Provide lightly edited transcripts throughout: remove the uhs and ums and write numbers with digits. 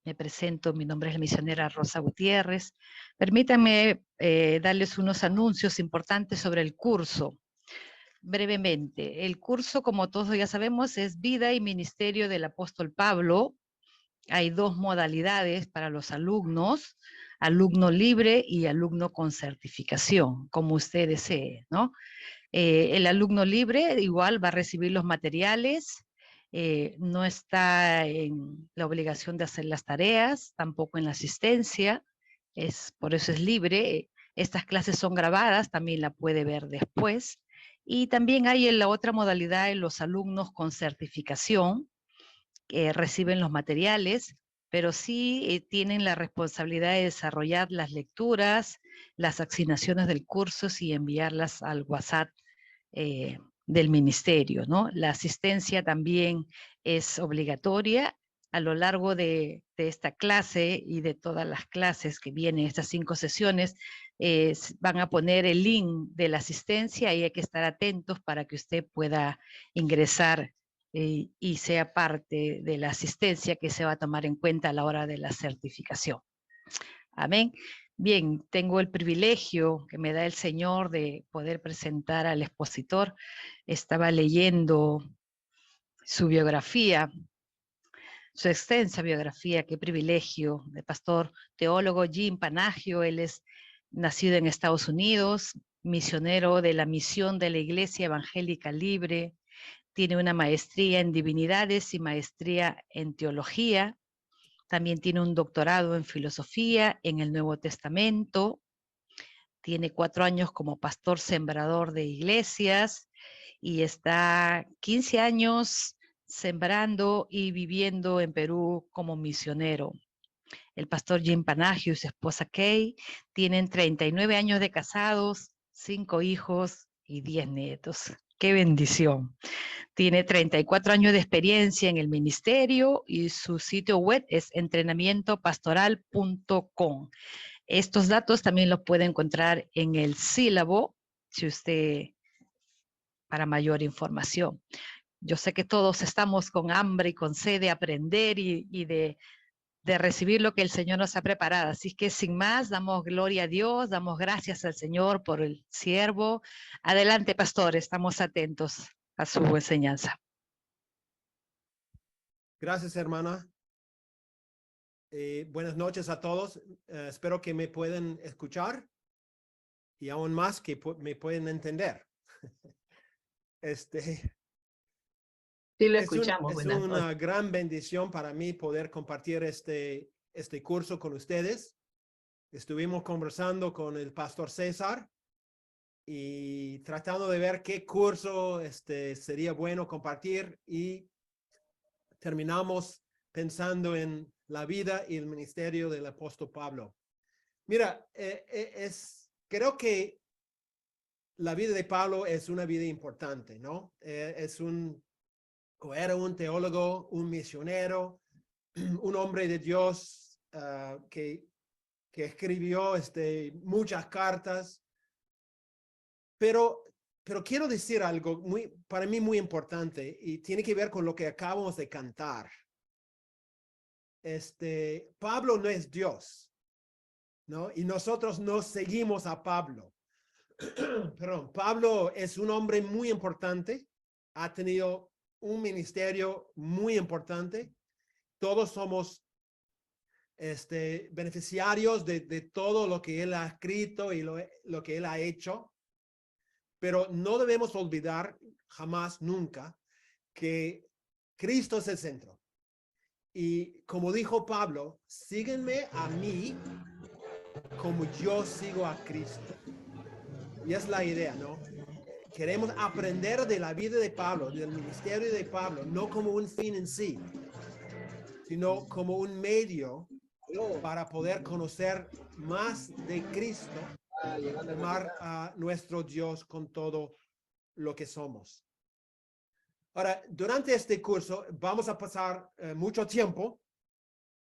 Me presento, mi nombre es la misionera Rosa Gutiérrez. Permítanme darles unos anuncios importantes sobre el curso. Brevemente, el curso, como todos ya sabemos, es Vida y Ministerio del Apóstol Pablo. Hay dos modalidades para los alumnos, alumno libre y alumno con certificación, como usted desee, ¿no? El alumno libre igual va a recibir los materiales, no está en la obligación de hacer las tareas, tampoco en la asistencia, por eso es libre. Estas clases son grabadas, también la puede ver después. Y también hay en la otra modalidad en los alumnos con certificación, que reciben los materiales, pero sí tienen la responsabilidad de desarrollar las lecturas, las asignaciones del curso y enviarlas al WhatsApp del ministerio, ¿no? La asistencia también es obligatoria a lo largo de esta clase y de todas las clases que vienen, estas 5 sesiones, van a poner el link de la asistencia y hay que estar atentos para que usted pueda ingresar y sea parte de la asistencia que se va a tomar en cuenta a la hora de la certificación. Amén. Bien, tengo el privilegio que me da el Señor de poder presentar al expositor. Estaba leyendo su biografía, su extensa biografía, qué privilegio, de pastor teólogo Jim Panagio. Él es nacido en Estados Unidos, misionero de la misión de la Iglesia Evangélica Libre, tiene una maestría en divinidades y maestría en teología. También tiene un doctorado en filosofía en el Nuevo Testamento. Tiene 4 años como pastor sembrador de iglesias y está 15 años sembrando y viviendo en Perú como misionero. El pastor Jim Panagio y su esposa Kay tienen 39 años de casados, 5 hijos y 10 nietos. ¡Qué bendición! Tiene 34 años de experiencia en el ministerio y su sitio web es entrenamientopastoral.com. Estos datos también los puede encontrar en el sílabo, si usted, para mayor información. Yo sé que todos estamos con hambre y con sed de aprender y de recibir lo que el Señor nos ha preparado. Así que sin más, damos gloria a Dios, damos gracias al Señor por el siervo. Adelante, pastor, estamos atentos a su enseñanza. Gracias, hermana. Buenas noches a todos. Espero que me puedan escuchar y aún más que me pueden entender. Sí, lo Es escuchamos. Buenas noches. una gran bendición para mí poder compartir este curso con ustedes. Estuvimos conversando con el pastor César y tratando de ver qué curso sería bueno compartir, y terminamos pensando en la vida y el ministerio del apóstol Pablo. Mira, creo que la vida de Pablo es una vida importante, ¿no? Era un teólogo, un misionero, un hombre de Dios que escribió muchas cartas, pero quiero decir algo para mí muy importante, y tiene que ver con lo que acabamos de cantar. Pablo no es Dios, ¿no? Y nosotros no seguimos a Pablo. Perdón, Pablo es un hombre muy importante, ha tenido un ministerio muy importante. Todos somos beneficiarios de todo lo que él ha escrito y lo que él ha hecho, pero no debemos olvidar jamás, nunca, que Cristo es el centro. Y como dijo Pablo, síguenme a mí como yo sigo a Cristo. Y es la idea, ¿no? Queremos aprender de la vida de Pablo, del ministerio de Pablo, no como un fin en sí, sino como un medio para poder conocer más de Cristo, amar a nuestro Dios con todo lo que somos. Ahora, durante este curso vamos a pasar mucho tiempo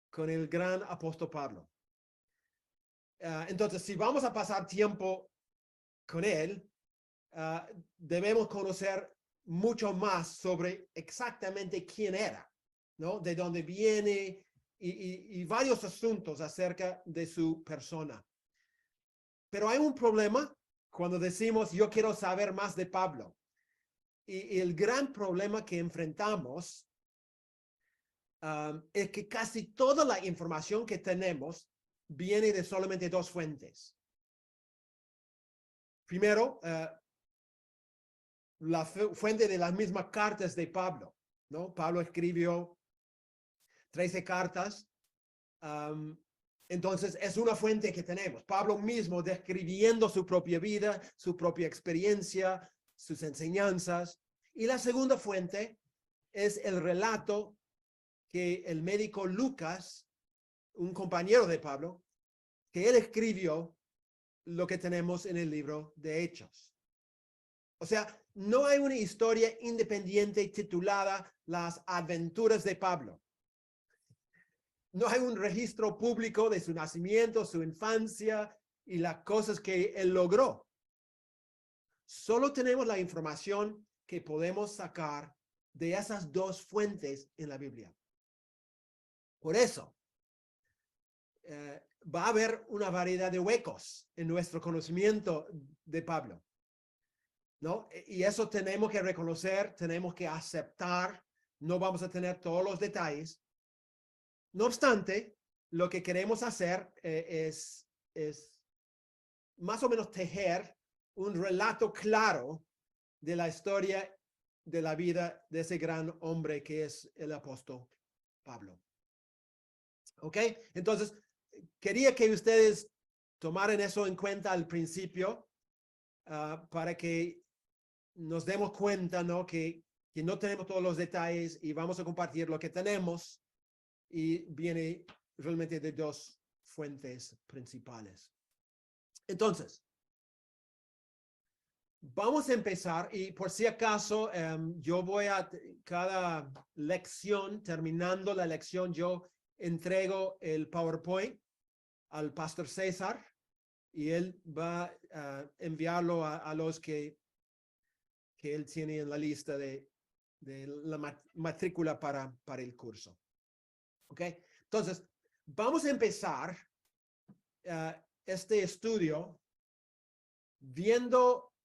con el gran apóstol Pablo. Entonces, si vamos a pasar tiempo con él, debemos conocer mucho más sobre exactamente quién era, ¿no? De dónde viene y varios asuntos acerca de su persona. Pero hay un problema cuando decimos yo quiero saber más de Pablo. Y el gran problema que enfrentamos es que casi toda la información que tenemos viene de solamente dos fuentes. Primero, la fuente de las mismas cartas de Pablo, ¿no? Pablo escribió 13 cartas. Entonces, es una fuente que tenemos. Pablo mismo describiendo su propia vida, su propia experiencia, sus enseñanzas. Y la segunda fuente es el relato que el médico Lucas, un compañero de Pablo, que él escribió lo que tenemos en el libro de Hechos. O sea, no hay una historia independiente titulada Las aventuras de Pablo. No hay un registro público de su nacimiento, su infancia y las cosas que él logró. Solo tenemos la información que podemos sacar de esas dos fuentes en la Biblia. Por eso, va a haber una variedad de huecos en nuestro conocimiento de Pablo, ¿no? Y eso tenemos que reconocer, tenemos que aceptar. No vamos a tener todos los detalles. No obstante, lo que queremos hacer es más o menos tejer un relato claro de la historia de la vida de ese gran hombre que es el apóstol Pablo. ¿Ok? Entonces, quería que ustedes tomaran eso en cuenta al principio para que nos demos cuenta, ¿no? Que no tenemos todos los detalles y vamos a compartir lo que tenemos y viene realmente de dos fuentes principales. Entonces, vamos a empezar y por si acaso yo voy a cada lección, terminando la lección, yo entrego el PowerPoint al pastor César y él va a enviarlo a los que él tiene en la lista de la matrícula para el curso. ¿Ok? Entonces, vamos a empezar este estudio viendo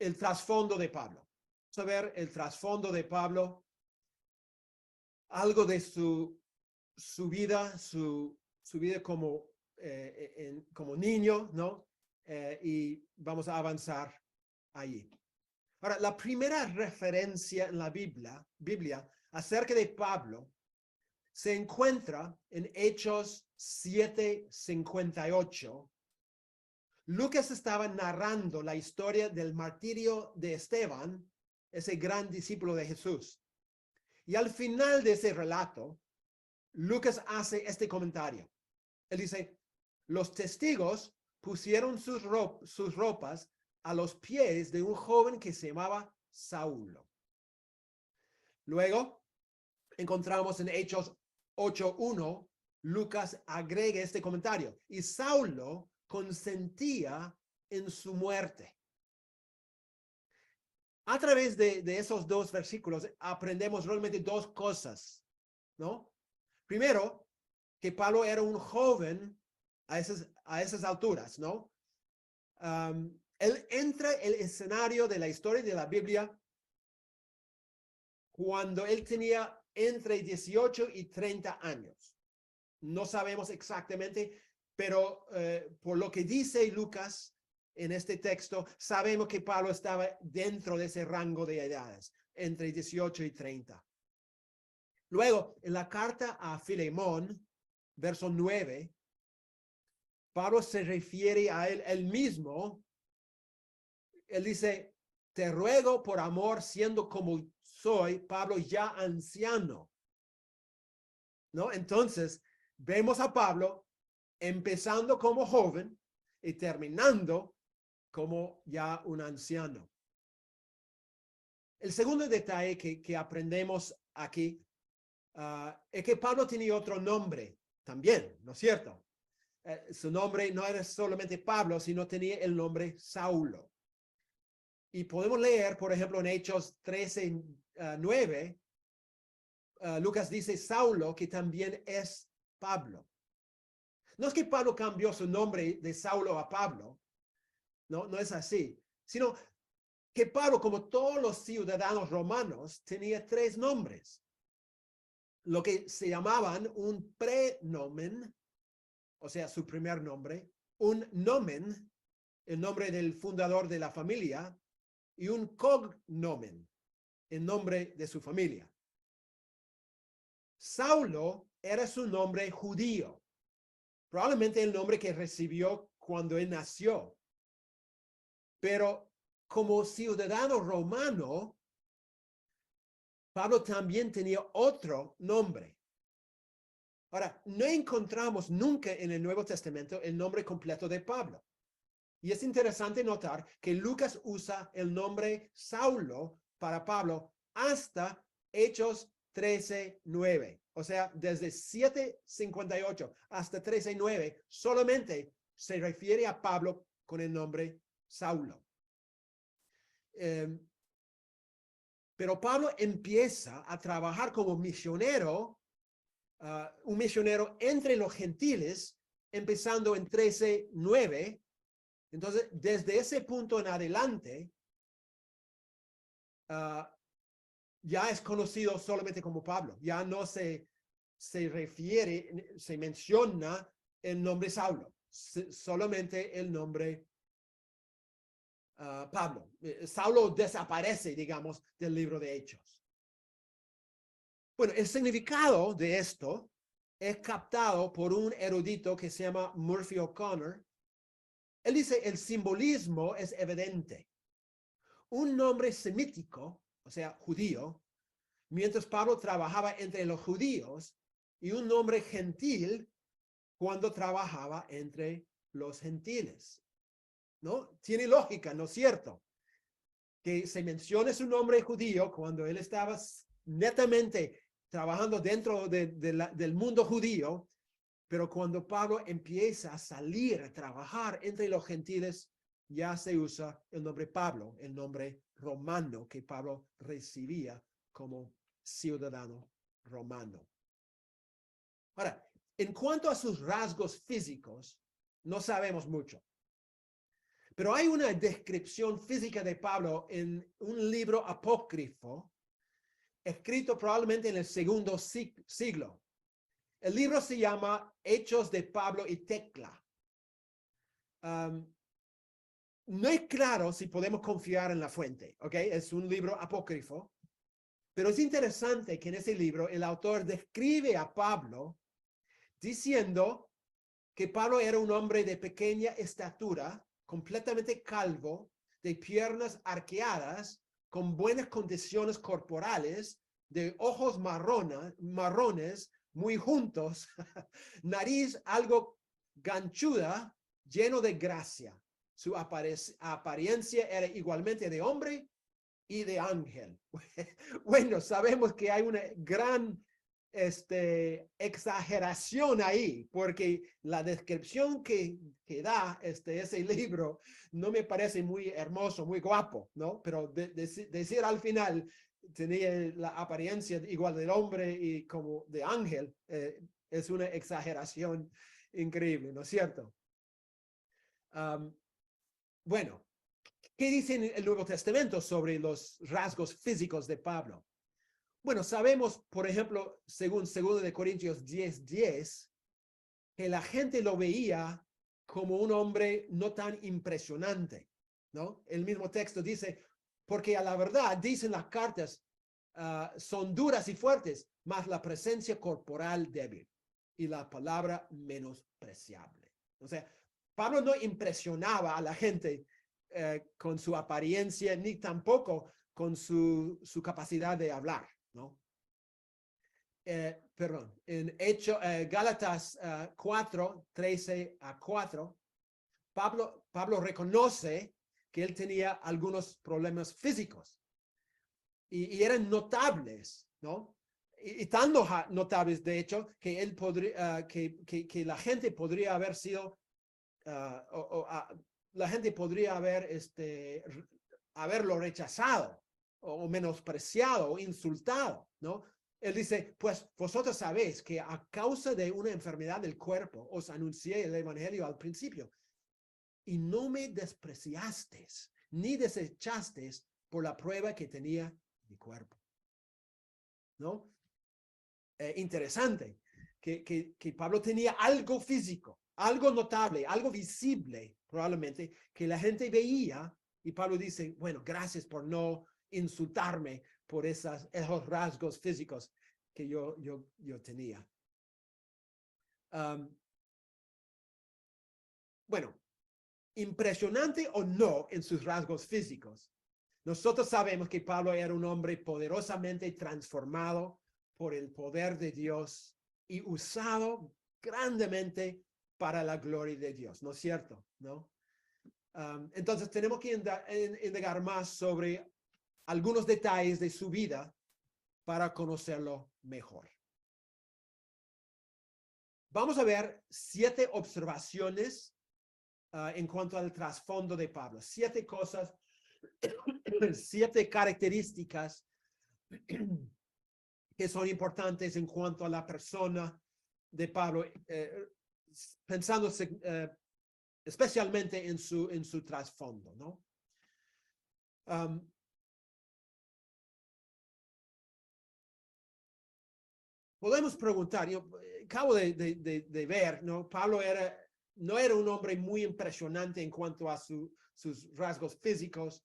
el trasfondo de Pablo. Vamos a ver el trasfondo de Pablo, algo de su vida, su vida como niño, ¿no? Y vamos a avanzar allí. Ahora, la primera referencia en la Biblia acerca de Pablo se encuentra en Hechos 7:58. Lucas estaba narrando la historia del martirio de Esteban, ese gran discípulo de Jesús. Y al final de ese relato, Lucas hace este comentario. Él dice, los testigos pusieron sus ropas a los pies de un joven que se llamaba Saulo. Luego, encontramos en Hechos 8:1, Lucas agrega este comentario. Y Saulo consentía en su muerte. A través de esos dos versículos aprendemos realmente dos cosas, ¿no? Primero, que Pablo era un joven a esas alturas, ¿no? Él entra en el escenario de la historia de la Biblia cuando él tenía entre 18 y 30 años. No sabemos exactamente, pero por lo que dice Lucas en este texto, sabemos que Pablo estaba dentro de ese rango de edades, entre 18 y 30. Luego, en la carta a Filemón, verso 9, Pablo se refiere a él mismo. Él dice, te ruego por amor, siendo como soy, Pablo ya anciano. ¿No? Entonces, vemos a Pablo empezando como joven y terminando como ya un anciano. El segundo detalle que aprendemos aquí es que Pablo tenía otro nombre también, ¿no es cierto? Su nombre no era solamente Pablo, sino tenía el nombre Saulo. Y podemos leer, por ejemplo, en Hechos 13:9, Lucas dice Saulo, que también es Pablo. No es que Pablo cambió su nombre de Saulo a Pablo, no es así, sino que Pablo, como todos los ciudadanos romanos, tenía 3 nombres. Lo que se llamaban un prenomen, o sea, su primer nombre, un nomen, el nombre del fundador de la familia, y un cognomen, el nombre de su familia. Saulo era su nombre judío, probablemente el nombre que recibió cuando él nació. Pero como ciudadano romano, Pablo también tenía otro nombre. Ahora, no encontramos nunca en el Nuevo Testamento el nombre completo de Pablo. Y es interesante notar que Lucas usa el nombre Saulo para Pablo hasta Hechos 13:9. O sea, desde 7:58 hasta 13:9, solamente se refiere a Pablo con el nombre Saulo. Pero Pablo empieza a trabajar como misionero, un misionero entre los gentiles, empezando en 13:9. Entonces, desde ese punto en adelante, ya es conocido solamente como Pablo. Ya no se refiere, se menciona el nombre Saulo, solamente el nombre Pablo. Saulo desaparece, digamos, del libro de Hechos. Bueno, el significado de esto es captado por un erudito que se llama Murphy O'Connor. Él dice, el simbolismo es evidente. Un nombre semítico, o sea, judío, mientras Pablo trabajaba entre los judíos, y un nombre gentil cuando trabajaba entre los gentiles. ¿No? Tiene lógica, ¿no es cierto? Que se mencione su nombre judío cuando él estaba netamente trabajando dentro del mundo judío, pero cuando Pablo empieza a salir a trabajar entre los gentiles, ya se usa el nombre Pablo, el nombre romano que Pablo recibía como ciudadano romano. Ahora, en cuanto a sus rasgos físicos, no sabemos mucho. Pero hay una descripción física de Pablo en un libro apócrifo, escrito probablemente en el segundo siglo. El libro se llama Hechos de Pablo y Tecla. No es claro si podemos confiar en la fuente, ¿ok? Es un libro apócrifo, pero es interesante que en ese libro el autor describe a Pablo diciendo que Pablo era un hombre de pequeña estatura, completamente calvo, de piernas arqueadas, con buenas condiciones corporales, de ojos marrones, muy juntos, nariz algo ganchuda, lleno de gracia. Su apariencia era igualmente de hombre y de ángel. Bueno, sabemos que hay una gran exageración ahí, porque la descripción que da ese libro no me parece muy hermoso, muy guapo, ¿no? Pero decir al final tenía la apariencia igual del hombre y como de ángel, es una exageración increíble, ¿no es cierto? Bueno, ¿qué dice el Nuevo Testamento sobre los rasgos físicos de Pablo? Bueno, sabemos, por ejemplo, según 2 Corintios 10:10, que la gente lo veía como un hombre no tan impresionante, ¿no? El mismo texto dice, porque a la verdad, dicen las cartas, son duras y fuertes, mas la presencia corporal débil y la palabra menospreciable. O sea, Pablo no impresionaba a la gente con su apariencia, ni tampoco con su capacidad de hablar, ¿no? Perdón, en Gálatas 4:13-4, Pablo reconoce que él tenía algunos problemas físicos y eran notables, ¿no? Y tan notables, de hecho, que él podría, que la gente podría haber sido, la gente podría haberlo rechazado o menospreciado o insultado, ¿no? Él dice, pues vosotros sabéis que a causa de una enfermedad del cuerpo os anuncié el evangelio al principio y no me despreciasteis ni desechasteis por la prueba que tenía mi cuerpo. ¿No? Interesante que Pablo tenía algo físico, algo notable, algo visible, probablemente, que la gente veía, y Pablo dice, bueno, gracias por no insultarme por esos rasgos físicos que yo tenía. Bueno, impresionante o no en sus rasgos físicos, nosotros sabemos que Pablo era un hombre poderosamente transformado por el poder de Dios y usado grandemente para la gloria de Dios, ¿no es cierto? ¿No? Entonces tenemos que indagar más sobre algunos detalles de su vida para conocerlo mejor. Vamos a ver 7 observaciones en cuanto al trasfondo de Pablo. 7 cosas, 7 características que son importantes en cuanto a la persona de Pablo, pensando especialmente en su trasfondo, ¿no? Podemos preguntar, yo acabo de ver, ¿no? Pablo no era un hombre muy impresionante en cuanto a sus rasgos físicos,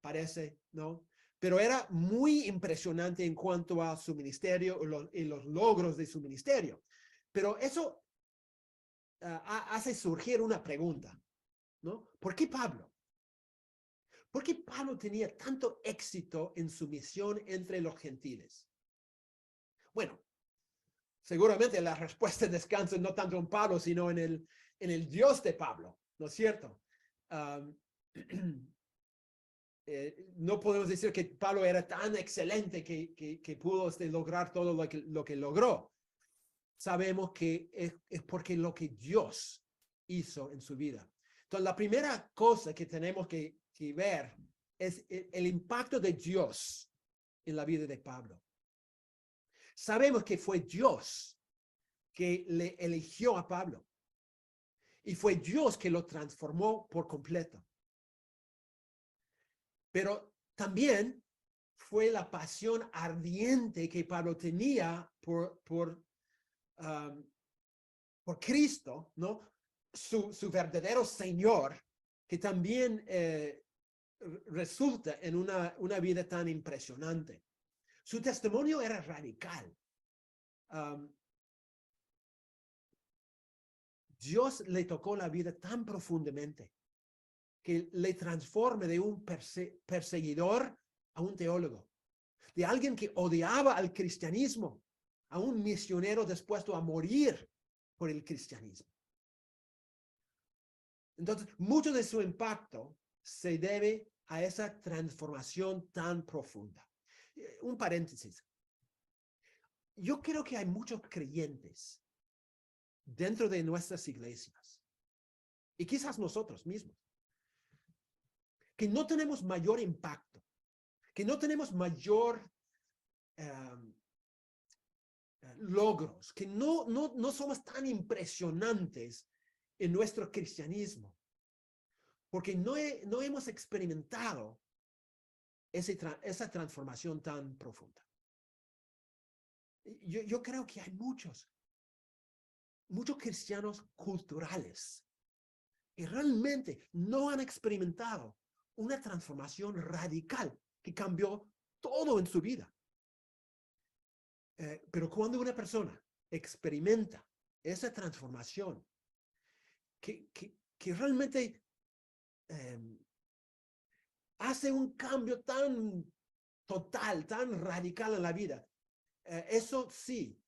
parece, ¿no? Pero era muy impresionante en cuanto a su ministerio y los logros de su ministerio. Pero eso hace surgir una pregunta, ¿no? ¿Por qué Pablo? ¿Por qué Pablo tenía tanto éxito en su misión entre los gentiles? Bueno, seguramente la respuesta descansa no tanto en Pablo, sino en el Dios de Pablo, ¿no es cierto? No podemos decir que Pablo era tan excelente que pudo lograr todo lo que logró. Sabemos que es porque lo que Dios hizo en su vida. Entonces, la primera cosa que tenemos que ver es el impacto de Dios en la vida de Pablo. Sabemos que fue Dios que le eligió a Pablo y fue Dios que lo transformó por completo. Pero también fue la pasión ardiente que Pablo tenía por Cristo, ¿no? Su verdadero Señor, que también resulta en una vida tan impresionante. Su testimonio era radical. Dios le tocó la vida tan profundamente que le transforme de un perseguidor a un teólogo, de alguien que odiaba al cristianismo, a un misionero dispuesto a morir por el cristianismo. Entonces, mucho de su impacto se debe a esa transformación tan profunda. Un paréntesis. Yo creo que hay muchos creyentes dentro de nuestras iglesias, y quizás nosotros mismos, que no tenemos mayor impacto, que no tenemos mayor logros, que no somos tan impresionantes en nuestro cristianismo, porque no hemos experimentado esa transformación tan profunda. Yo creo que hay muchos cristianos culturales que realmente no han experimentado una transformación radical que cambió todo en su vida. Pero cuando una persona experimenta esa transformación que realmente hace un cambio tan total, tan radical en la vida, eso sí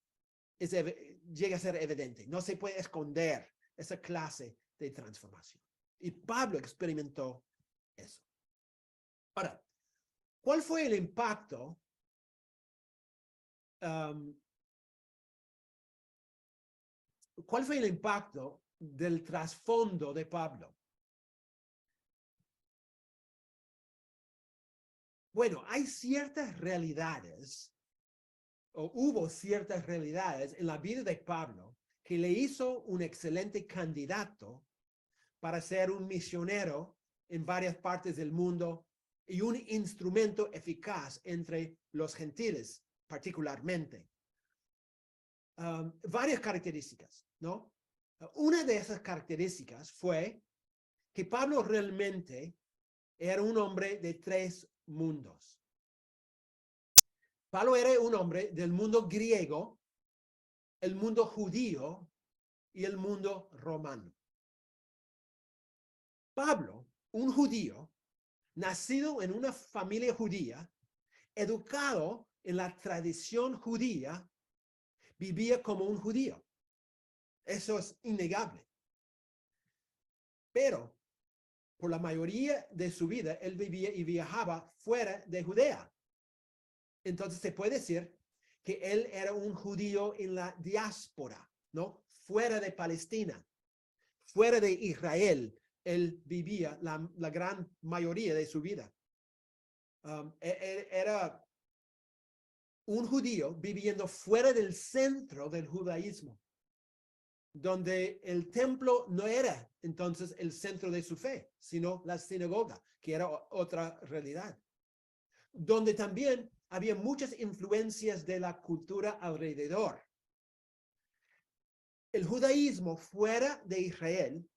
llega a ser evidente. No se puede esconder esa clase de transformación. Y Pablo experimentó eso. Ahora, ¿cuál fue el impacto ¿cuál fue el impacto del trasfondo de Pablo? Bueno, hay ciertas realidades o hubo ciertas realidades en la vida de Pablo que le hizo un excelente candidato para ser un misionero en varias partes del mundo y un instrumento eficaz entre los gentiles, particularmente. Varias características, ¿no? Una de esas características fue que Pablo realmente era un hombre de tres mundos. Pablo era un hombre del mundo griego, el mundo judío y el mundo romano. Pablo, un judío, nacido en una familia judía, educado en la tradición judía, vivía como un judío. Eso es innegable. Pero por la mayoría de su vida, él vivía y viajaba fuera de Judea. Entonces se puede decir que él era un judío en la diáspora, ¿no? Fuera de Palestina, fuera de Israel, él vivía la gran mayoría de su vida. Era un judío viviendo fuera del centro del judaísmo, donde el templo no era entonces el centro de su fe, sino la sinagoga, que era otra realidad, donde también había muchas influencias de la cultura alrededor. El judaísmo fuera de Israel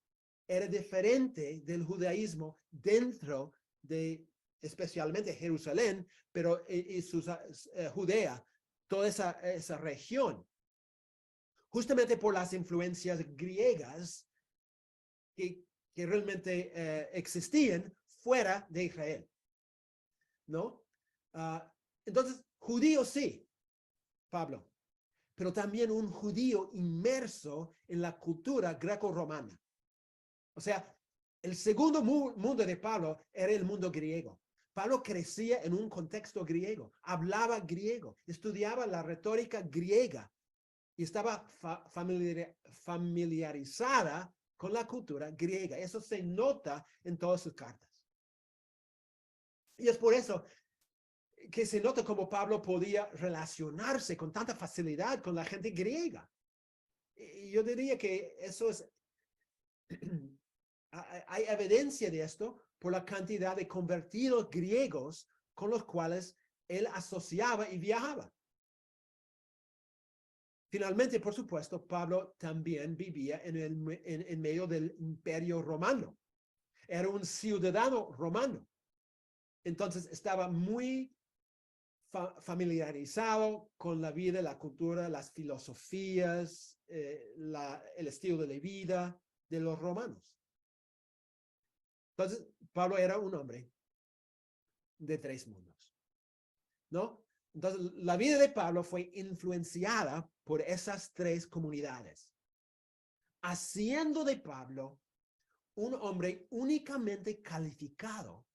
era diferente del judaísmo dentro de, especialmente Jerusalén, pero Judea, toda esa región, justamente por las influencias griegas que realmente existían fuera de Israel, ¿no? Entonces, judío sí, Pablo, pero también un judío inmerso en la cultura greco-romana. O sea, el segundo mundo de Pablo era el mundo griego. Pablo crecía en un contexto griego, hablaba griego, estudiaba la retórica griega y estaba familiarizada con la cultura griega. Eso se nota en todas sus cartas. Y es por eso que se nota cómo Pablo podía relacionarse con tanta facilidad con la gente griega. Y yo diría que eso es, hay evidencia de esto por la cantidad de convertidos griegos con los cuales él asociaba y viajaba. Finalmente, por supuesto, Pablo también vivía en medio del imperio romano. Era un ciudadano romano. Entonces estaba muy familiarizado con la vida, la cultura, las filosofías, el estilo de la vida de los romanos. Entonces, Pablo era un hombre de tres mundos, ¿no? Entonces, la vida de Pablo fue influenciada por esas tres comunidades, haciendo de Pablo un hombre únicamente calificado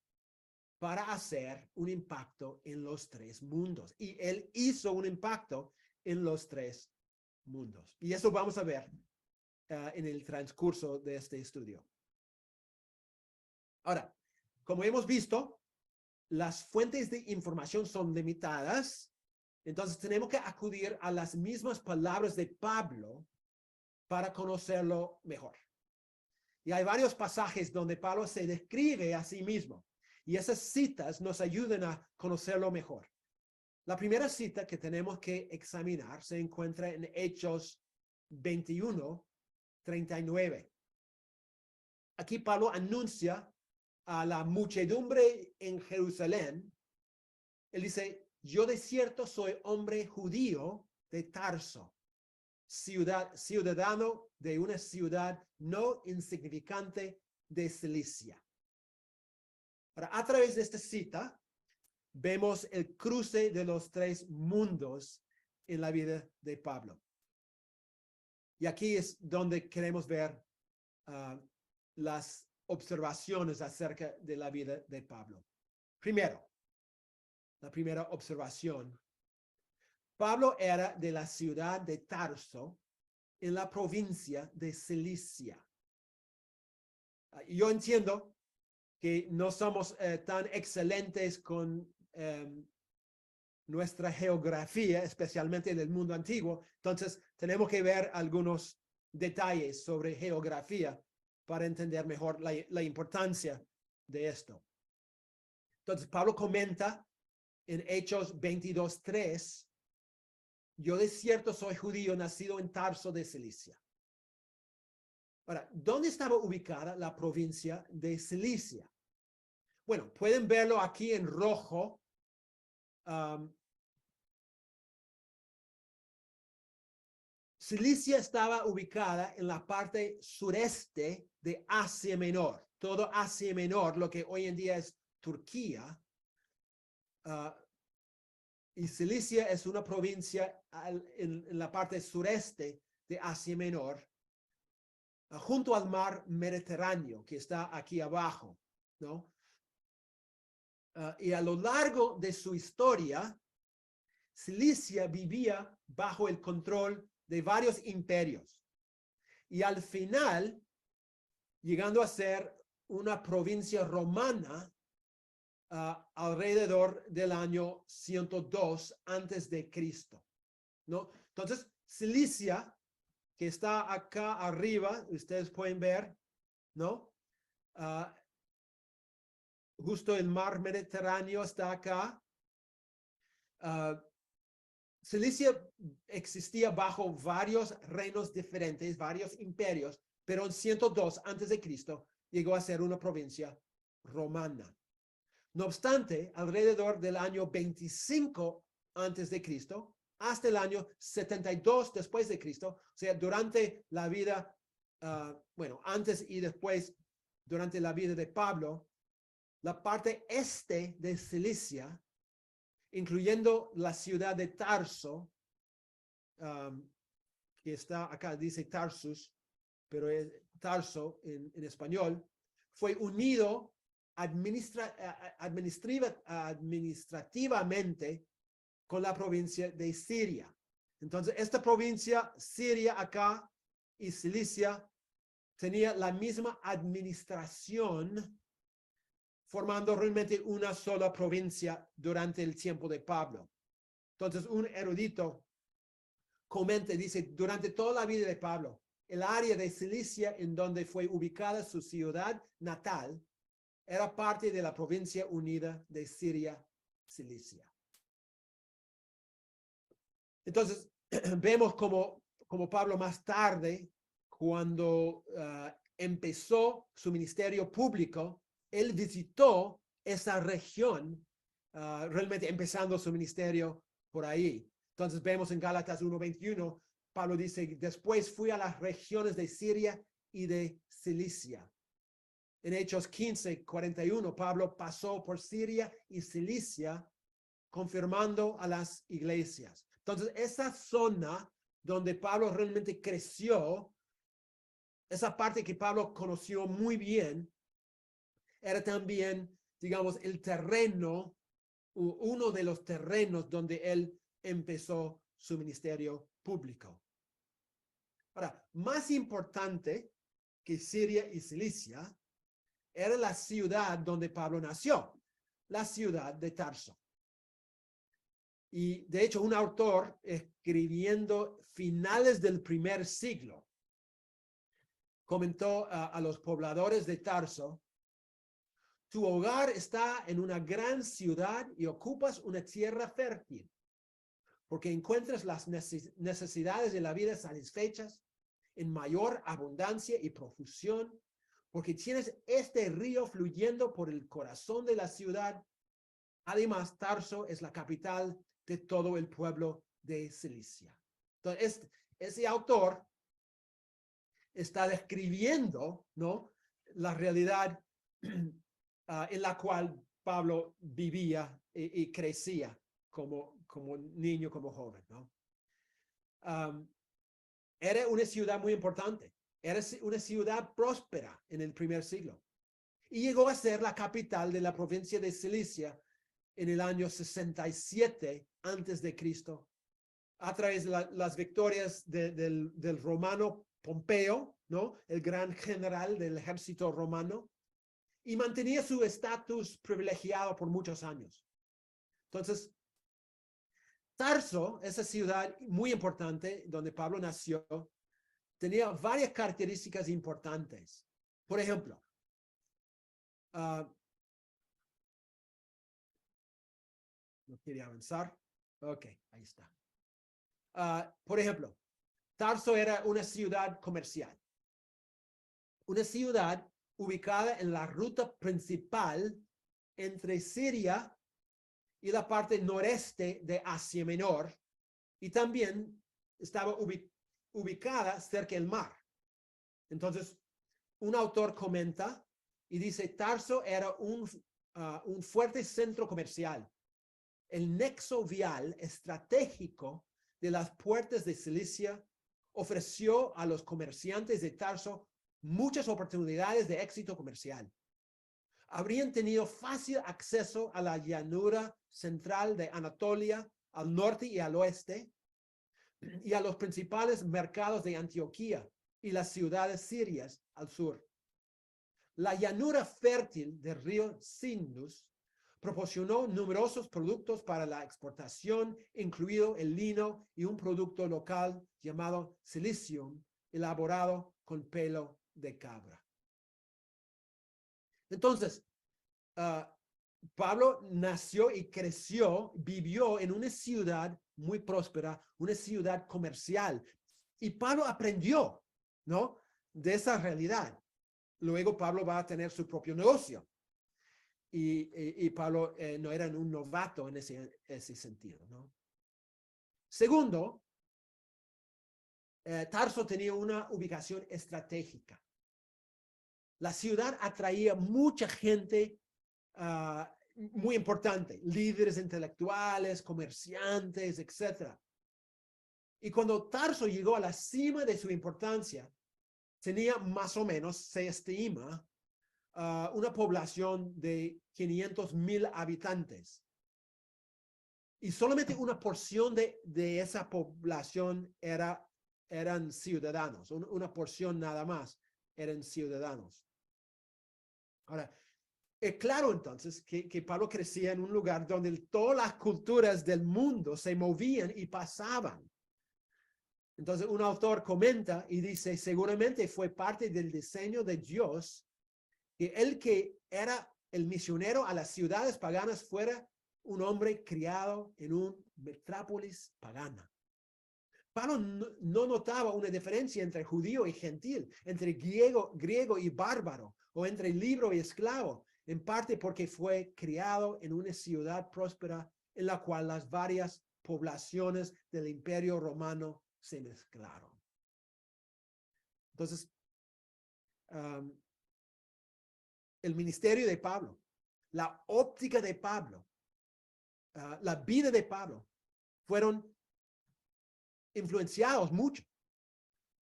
para hacer un impacto en los tres mundos. Y él hizo un impacto en los tres mundos. Y eso vamos a ver en el transcurso de este estudio. Ahora, como hemos visto, las fuentes de información son limitadas, entonces tenemos que acudir a las mismas palabras de Pablo para conocerlo mejor. Y hay varios pasajes donde Pablo se describe a sí mismo, y esas citas nos ayudan a conocerlo mejor. La primera cita que tenemos que examinar se encuentra en Hechos 21:39. Aquí Pablo anuncia a la muchedumbre en Jerusalén. Él dice, yo de cierto soy hombre judío de Tarso, ciudadano de una ciudad no insignificante de Cilicia. Ahora, a través de esta cita, vemos el cruce de los tres mundos en la vida de Pablo. Y aquí es donde queremos ver las observaciones acerca de la vida de Pablo. Primero, la primera observación. Pablo era de la ciudad de Tarso, en la provincia de Cilicia. Yo entiendo que no somos tan excelentes con nuestra geografía, especialmente en el mundo antiguo. Entonces, tenemos que ver algunos detalles sobre geografía para entender mejor la importancia de esto. Entonces, Pablo comenta en Hechos 22:3, yo de cierto soy judío, nacido en Tarso de Cilicia. Ahora, ¿dónde estaba ubicada la provincia de Cilicia? Bueno, pueden verlo aquí en rojo. Cilicia estaba ubicada en la parte sureste de Asia Menor. Todo Asia Menor, lo que hoy en día es Turquía. Y Cilicia es una provincia en la parte sureste de Asia Menor, junto al mar Mediterráneo, que está aquí abajo, ¿no? Y a lo largo de su historia, Cilicia vivía bajo el control de varios imperios. Y al final, llegando a ser una provincia romana alrededor del año 102 antes de Cristo, ¿no? Entonces, Cilicia, que está acá arriba, ustedes pueden ver, ¿no? Justo el mar Mediterráneo está acá. Cilicia existía bajo varios reinos diferentes, varios imperios, pero en 102 antes de Cristo llegó a ser una provincia romana. No obstante, alrededor del año 25 antes de Cristo, hasta el año 72 después de Cristo, o sea, durante la vida, bueno, antes y después, durante la vida de Pablo, la parte este de Cilicia, incluyendo la ciudad de Tarso, que está acá, dice Tarsus, pero es Tarso en español, fue unido administrativamente con la provincia de Siria. Entonces, esta provincia, Siria acá y Cilicia, tenía la misma administración, formando realmente una sola provincia durante el tiempo de Pablo. Entonces, un erudito comenta, dice, durante toda la vida de Pablo, el área de Cilicia en donde fue ubicada su ciudad natal era parte de la provincia unida de Siria, Cilicia. Entonces, vemos como Pablo más tarde, cuando empezó su ministerio público, él visitó esa región, realmente empezando su ministerio por ahí. Entonces vemos en Gálatas 1:21, Pablo dice, después fui a las regiones de Siria y de Cilicia. En Hechos 15:41, Pablo pasó por Siria y Cilicia, confirmando a las iglesias. Entonces, esa zona donde Pablo realmente creció, esa parte que Pablo conoció muy bien, era también, digamos, el terreno, uno de los terrenos donde él empezó su ministerio público. Ahora, más importante que Siria y Cilicia era la ciudad donde Pablo nació, la ciudad de Tarso. Y de hecho, un autor escribiendo finales del primer siglo comentó a los pobladores de Tarso: tu hogar está en una gran ciudad y ocupas una tierra fértil, porque encuentras las necesidades de la vida satisfechas en mayor abundancia y profusión, porque tienes este río fluyendo por el corazón de la ciudad. Además, Tarso es la capital de todo el pueblo de Cilicia. Entonces, ese autor está describiendo, ¿no?, la realidad en la cual Pablo vivía y crecía como niño, como joven, ¿no? Era una ciudad muy importante, era una ciudad próspera en el primer siglo, y llegó a ser la capital de la provincia de Cilicia en el año 67 antes de Cristo, a través de las victorias del romano Pompeo, ¿no?, el gran general del ejército romano, y mantenía su estatus privilegiado por muchos años. Entonces, Tarso, esa ciudad muy importante donde Pablo nació, tenía varias características importantes. Por ejemplo, no quería avanzar. Ok, ahí está. Por ejemplo, Tarso era una ciudad comercial. Una ciudad ubicada en la ruta principal entre Siria y la parte noreste de Asia Menor, y también estaba ubicada cerca del mar. Entonces, un autor comenta y dice, Tarso era un fuerte centro comercial, el nexo vial estratégico de las puertas de Cilicia. Ofreció a los comerciantes de Tarso muchas oportunidades de éxito comercial. Habrían tenido fácil acceso a la llanura central de Anatolia, al norte y al oeste, y a los principales mercados de Antioquía y las ciudades sirias al sur. La llanura fértil del río Sindus proporcionó numerosos productos para la exportación, incluido el lino y un producto local llamado silicium, elaborado con pelo de cabra. Entonces, Pablo nació y creció, vivió en una ciudad muy próspera, una ciudad comercial. Y Pablo aprendió, ¿no?, de esa realidad. Luego Pablo va a tener su propio negocio. Y Pablo no era un novato en ese sentido, ¿no? Segundo, Tarso tenía una ubicación estratégica. La ciudad atraía mucha gente muy importante, líderes intelectuales, comerciantes, etc. Y cuando Tarso llegó a la cima de su importancia, tenía más o menos, se estima, una población de 500,000 habitantes. Y solamente una porción de esa población eran ciudadanos, una porción nada más eran ciudadanos. Ahora, es claro entonces que Pablo crecía en un lugar donde todas las culturas del mundo se movían y pasaban. Entonces un autor comenta y dice, seguramente fue parte del diseño de Dios que el que era el misionero a las ciudades paganas fuera un hombre criado en una metrópolis pagana. Pablo no notaba una diferencia entre judío y gentil, entre griego y bárbaro, o entre libre y esclavo, en parte porque fue criado en una ciudad próspera en la cual las varias poblaciones del Imperio Romano se mezclaron. Entonces, el ministerio de Pablo, la óptica de Pablo, la vida de Pablo, fueron influenciados mucho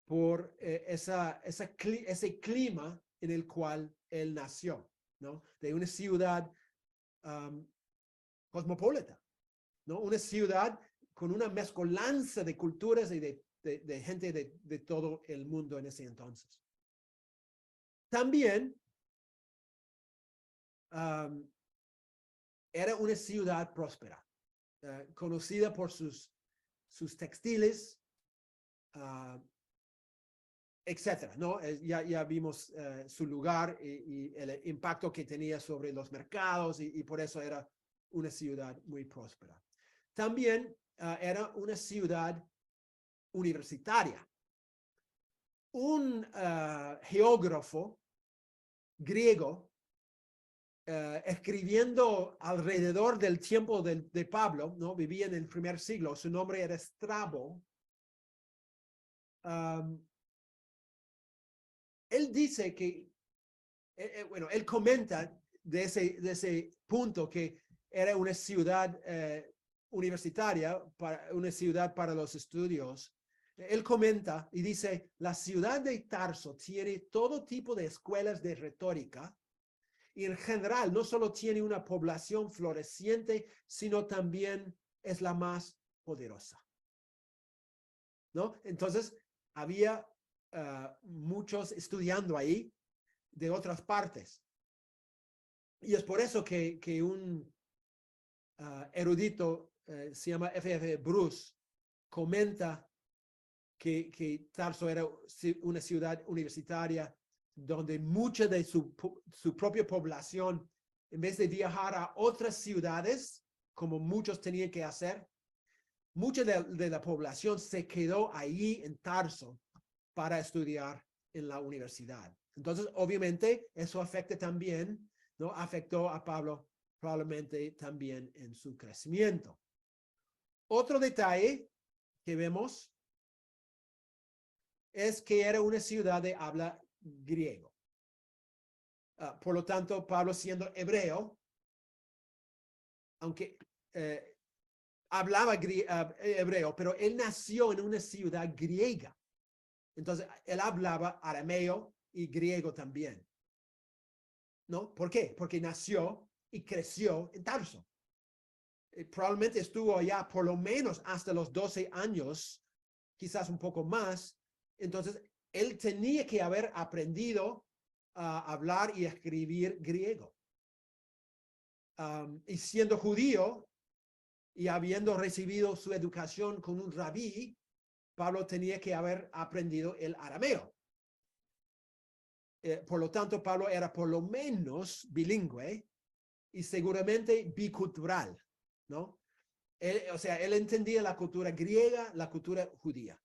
por ese clima en el cual él nació, ¿no? De una ciudad cosmopolita, ¿no? Una ciudad con una mezcolanza de culturas y de gente de todo el mundo en ese entonces. También era una ciudad próspera, conocida por sus textiles, etcétera, ¿no? Ya vimos su lugar y el impacto que tenía sobre los mercados y por eso era una ciudad muy próspera. También era una ciudad universitaria. Un geógrafo griego escribiendo alrededor del tiempo de Pablo, ¿no? Vivía en el primer siglo, su nombre era Strabo. Él dice que, bueno, él comenta de ese punto que era una ciudad universitaria, una ciudad para los estudios. Él comenta y dice, la ciudad de Tarso tiene todo tipo de escuelas de retórica y en general no solo tiene una población floreciente, sino también es la más poderosa, ¿no? Entonces, había muchos estudiando ahí de otras partes. Y es por eso que un erudito se llama F.F. Bruce, comenta que Tarso era una ciudad universitaria donde mucha de su propia población, en vez de viajar a otras ciudades, como muchos tenían que hacer, mucha de la población se quedó ahí en Tarso para estudiar en la universidad. Entonces, obviamente, eso afecta también, ¿no? Afectó a Pablo probablemente también en su crecimiento. Otro detalle que vemos es que era una ciudad de habla griego. Por lo tanto, Pablo, siendo hebreo, aunque hablaba hebreo, pero él nació en una ciudad griega. Entonces, él hablaba arameo y griego también. ¿No? ¿Por qué? Porque nació y creció en Tarso. Probablemente estuvo allá por lo menos hasta los 12 años, quizás un poco más. Entonces, él tenía que haber aprendido a hablar y escribir griego. Y siendo judío y habiendo recibido su educación con un rabí, Pablo tenía que haber aprendido el arameo. Por lo tanto, Pablo era por lo menos bilingüe y seguramente bicultural, ¿no? O sea, él entendía la cultura griega, la cultura judía.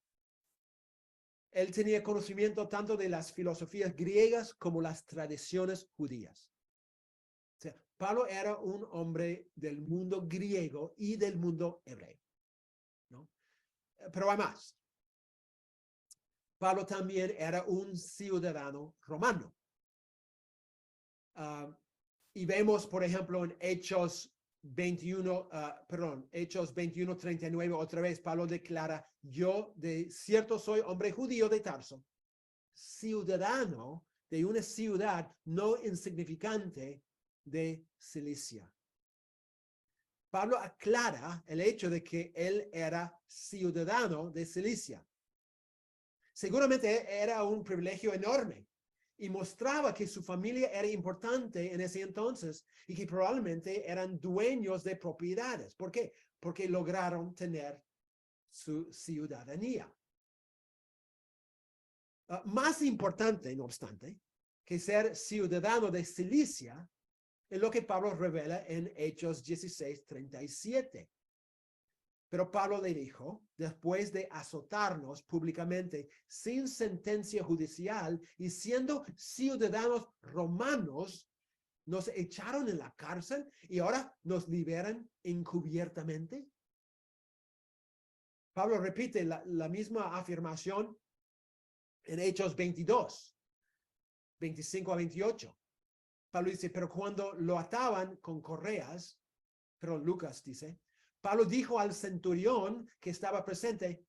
Él tenía conocimiento tanto de las filosofías griegas como las tradiciones judías. O sea, Pablo era un hombre del mundo griego y del mundo hebreo, ¿no? Pero hay más. Pablo también era un ciudadano romano. Y vemos, por ejemplo, en Hechos 21:39, otra vez Pablo declara, yo de cierto soy hombre judío de Tarso, ciudadano de una ciudad no insignificante de Cilicia. Pablo aclara el hecho de que él era ciudadano de Cilicia. Seguramente era un privilegio enorme y mostraba que su familia era importante en ese entonces y que probablemente eran dueños de propiedades. ¿Por qué? Porque lograron tener su ciudadanía. Más importante, no obstante, que ser ciudadano de Cilicia es lo que Pablo revela en Hechos 16:37. Pero Pablo le dijo, después de azotarnos públicamente sin sentencia judicial y siendo ciudadanos romanos, nos echaron en la cárcel y ahora nos liberan encubiertamente. Pablo repite la misma afirmación en Hechos 22, 25-28. Pablo dice, pero cuando lo ataban con correas, pero Lucas dice, Pablo dijo al centurión que estaba presente,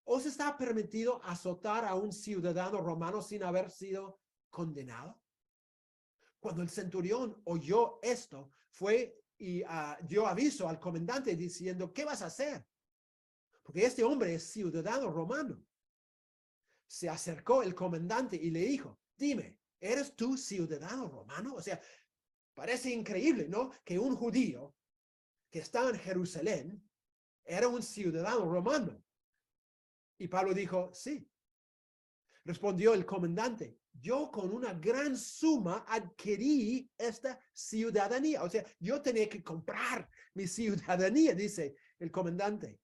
¿os está permitido azotar a un ciudadano romano sin haber sido condenado? Cuando el centurión oyó esto, fue y dio aviso al comandante diciendo, ¿qué vas a hacer? Porque este hombre es ciudadano romano. Se acercó el comandante y le dijo, dime, ¿eres tú ciudadano romano? O sea, parece increíble, ¿no? Que un judío que estaba en Jerusalén era un ciudadano romano. Y Pablo dijo, sí. Respondió el comandante, yo con una gran suma adquirí esta ciudadanía. O sea, yo tenía que comprar mi ciudadanía, dice el comandante.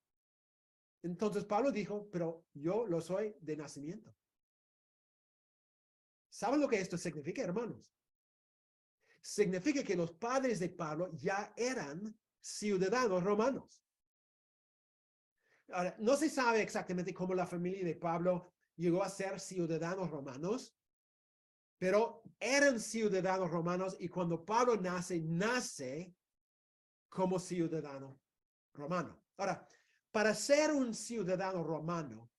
Entonces Pablo dijo, pero yo lo soy de nacimiento. ¿Saben lo que esto significa, hermanos? Significa que los padres de Pablo ya eran ciudadanos romanos. Ahora, no se sabe exactamente cómo la familia de Pablo llegó a ser ciudadanos romanos, pero eran ciudadanos romanos y cuando Pablo nace como ciudadano romano. Ahora, para ser un ciudadano romano,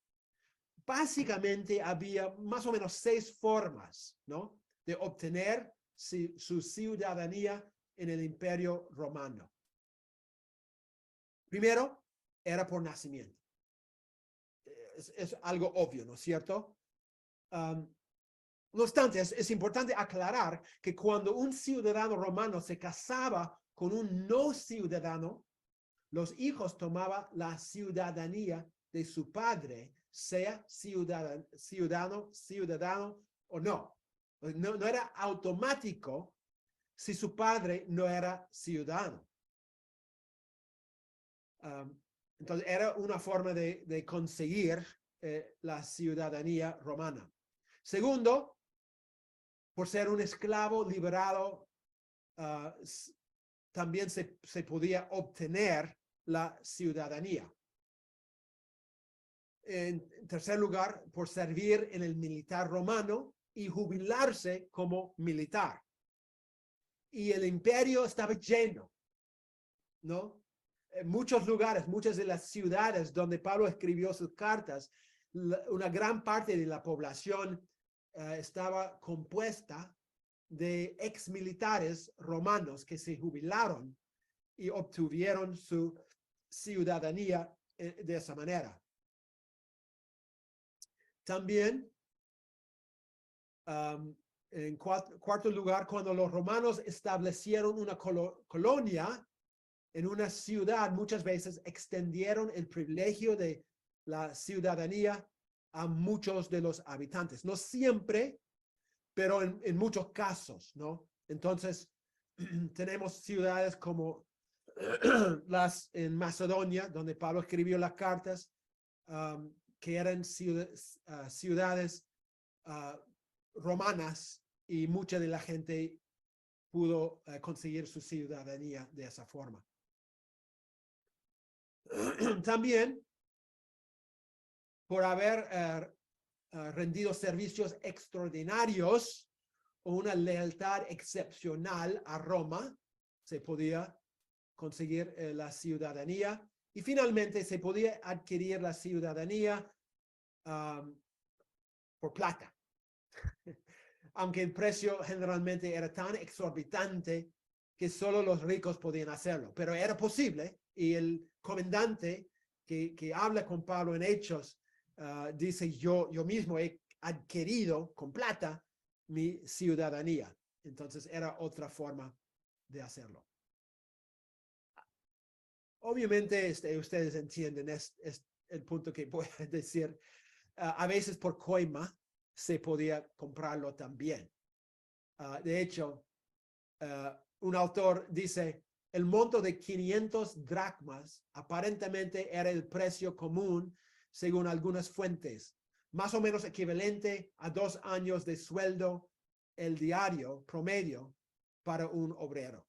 básicamente había más o menos 6 formas, ¿no? De obtener su ciudadanía en el Imperio Romano. Primero, era por nacimiento. Es algo obvio, ¿no es cierto? No obstante, es importante aclarar que cuando un ciudadano romano se casaba con un no ciudadano, los hijos tomaban la ciudadanía de su padre, sea ciudadano o no. No era automático si su padre no era ciudadano. Entonces era una forma de conseguir la ciudadanía romana. Segundo, por ser un esclavo liberado, también se podía obtener la ciudadanía. En tercer lugar, por servir en el militar romano y jubilarse como militar. Y el imperio estaba lleno, ¿no? En muchos lugares, muchas de las ciudades donde Pablo escribió sus cartas, una gran parte de la población estaba compuesta de exmilitares romanos que se jubilaron y obtuvieron su ciudadanía de esa manera. También, en cuarto lugar, cuando los romanos establecieron una colonia en una ciudad, muchas veces extendieron el privilegio de la ciudadanía a muchos de los habitantes. No siempre, pero en muchos casos, ¿no? Entonces, tenemos ciudades como las en Macedonia, donde Pablo escribió las cartas, que eran ciudades romanas, y mucha de la gente pudo conseguir su ciudadanía de esa forma. También, por haber rendido servicios extraordinarios o una lealtad excepcional a Roma, se podía conseguir la ciudadanía. Y finalmente se podía adquirir la ciudadanía por plata. Aunque el precio generalmente era tan exorbitante que solo los ricos podían hacerlo. Pero era posible, y el comandante que habla con Pablo en Hechos dice, yo mismo he adquirido con plata mi ciudadanía. Entonces era otra forma de hacerlo. Obviamente ustedes entienden es el punto que voy a decir. A veces por coima se podía comprarlo también. De hecho, un autor dice, el monto de 500 dracmas aparentemente era el precio común según algunas fuentes, más o menos equivalente a 2 años de sueldo el diario promedio para un obrero,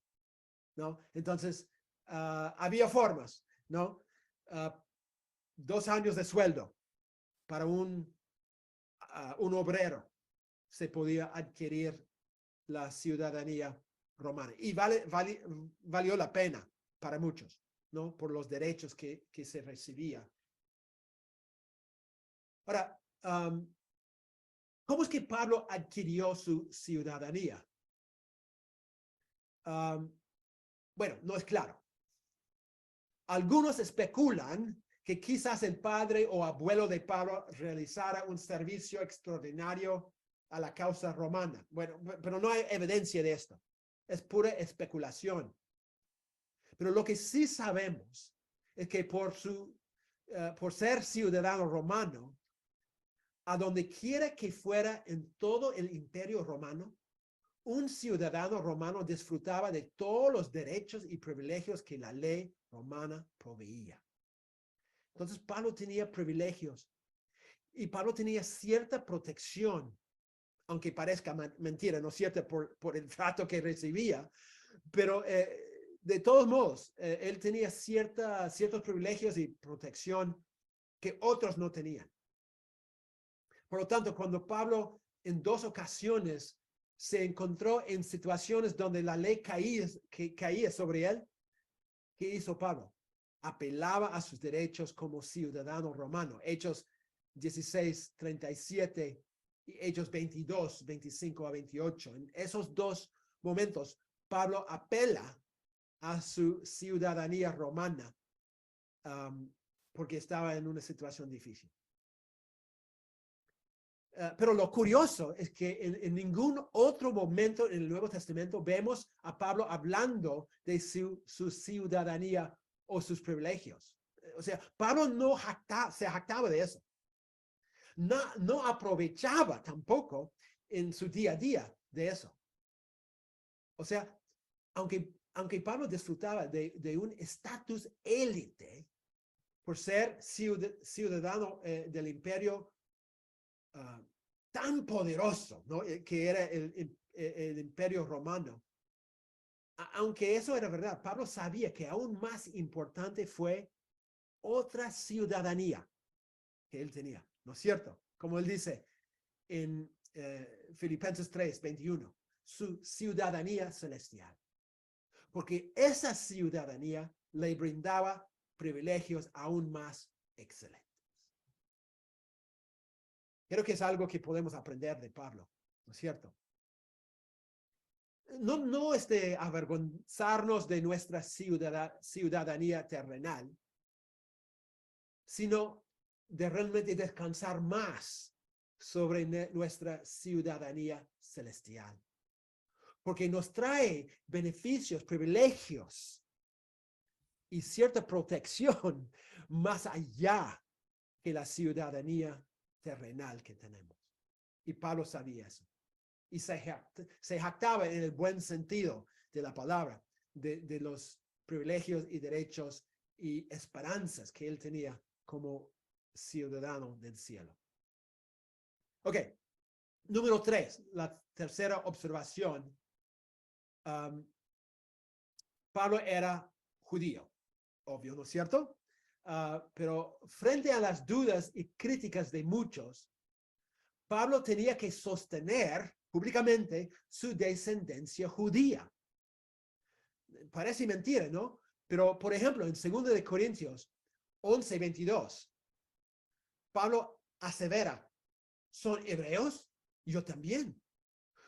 ¿no? Entonces, había formas, ¿no? 2 años de sueldo para un obrero se podía adquirir la ciudadanía romana. Y valió la pena para muchos, ¿no? Por los derechos que se recibía. Ahora, ¿cómo es que Pablo adquirió su ciudadanía? Bueno, no es claro. Algunos especulan que quizás el padre o abuelo de Pablo realizara un servicio extraordinario a la causa romana. Bueno, pero no hay evidencia de esto. Es pura especulación. Pero lo que sí sabemos es que por ser ciudadano romano, a donde quiera que fuera en todo el imperio romano, un ciudadano romano disfrutaba de todos los derechos y privilegios que la ley romana proveía. Entonces Pablo tenía privilegios y Pablo tenía cierta protección, aunque parezca mentira, ¿no es cierto? Por el trato que recibía, pero de todos modos, él tenía ciertos privilegios y protección que otros no tenían. Por lo tanto, cuando Pablo en 2 ocasiones se encontró en situaciones donde la ley caía sobre él, ¿qué hizo Pablo? Apelaba a sus derechos como ciudadano romano. Hechos 16:37 y Hechos 22:25-28. En esos 2 momentos, Pablo apela a su ciudadanía romana porque estaba en una situación difícil. Pero lo curioso es que en ningún otro momento en el Nuevo Testamento vemos a Pablo hablando de su ciudadanía o sus privilegios. O sea, Pablo no se jactaba de eso. No aprovechaba tampoco en su día a día de eso. O sea, aunque Pablo disfrutaba de un estatus élite por ser ciudadano del imperio tan poderoso, ¿no? Que era el imperio romano. Aunque eso era verdad, Pablo sabía que aún más importante fue otra ciudadanía que él tenía, ¿no es cierto? Como él dice en Filipenses 3:21, su ciudadanía celestial. Porque esa ciudadanía le brindaba privilegios aún más excelentes. Creo que es algo que podemos aprender de Pablo, ¿no es cierto? No avergonzarnos de nuestra ciudadanía terrenal, sino de realmente descansar más sobre nuestra ciudadanía celestial. Porque nos trae beneficios, privilegios y cierta protección más allá que la ciudadanía terrenal que tenemos. Y Pablo sabía eso. Y se jactaba en el buen sentido de la palabra, de los privilegios y derechos y esperanzas que él tenía como ciudadano del cielo. Ok, número 3, la tercera observación. Pablo era judío, obvio, ¿no es cierto? Pero frente a las dudas y críticas de muchos, Pablo tenía que sostener públicamente su descendencia judía. Parece mentira, ¿no? Pero, por ejemplo, en 2 de Corintios 11:22, Pablo asevera, ¿son hebreos? Yo también.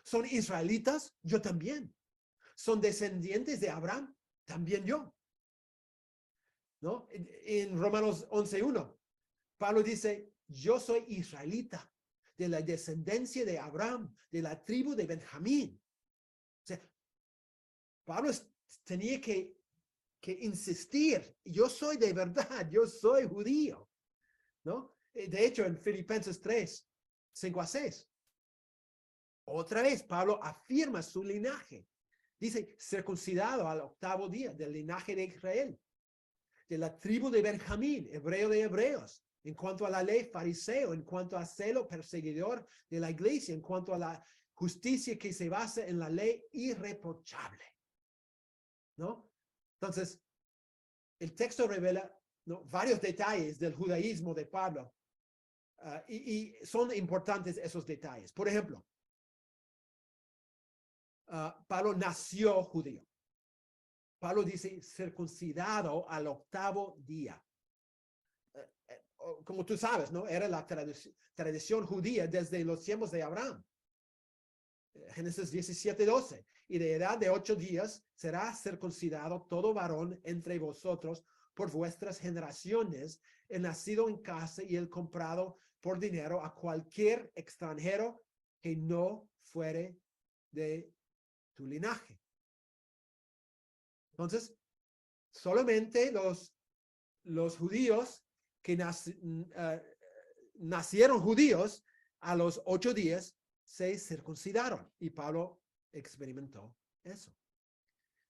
¿Son israelitas? Yo también. ¿Son descendientes de Abraham? También yo. ¿No? En Romanos 11:1, Pablo dice, yo soy israelita, de la descendencia de Abraham, de la tribu de Benjamín. O sea, Pablo tenía que insistir, yo soy de verdad, yo soy judío, ¿no? De hecho, en Filipenses 3:5-6, otra vez Pablo afirma su linaje. Dice, circuncidado al 8º día del linaje de Israel, de la tribu de Benjamín, hebreo de hebreos, en cuanto a la ley, fariseo, en cuanto a celo, perseguidor de la iglesia, en cuanto a la justicia que se basa en la ley, irreprochable, ¿no? Entonces, el texto revela, ¿no?, varios detalles del judaísmo de Pablo, y son importantes esos detalles. Por ejemplo, Pablo nació judío. Pablo dice circuncidado al 8º día. Como tú sabes, ¿no? Era la tradición judía desde los tiempos de Abraham. Génesis 17:12. Y de edad de 8 días será circuncidado todo varón entre vosotros por vuestras generaciones, el nacido en casa y el comprado por dinero a cualquier extranjero que no fuere de tu linaje. Entonces, solamente los judíos que nacieron judíos a los 8 días se circuncidaron, y Pablo experimentó eso.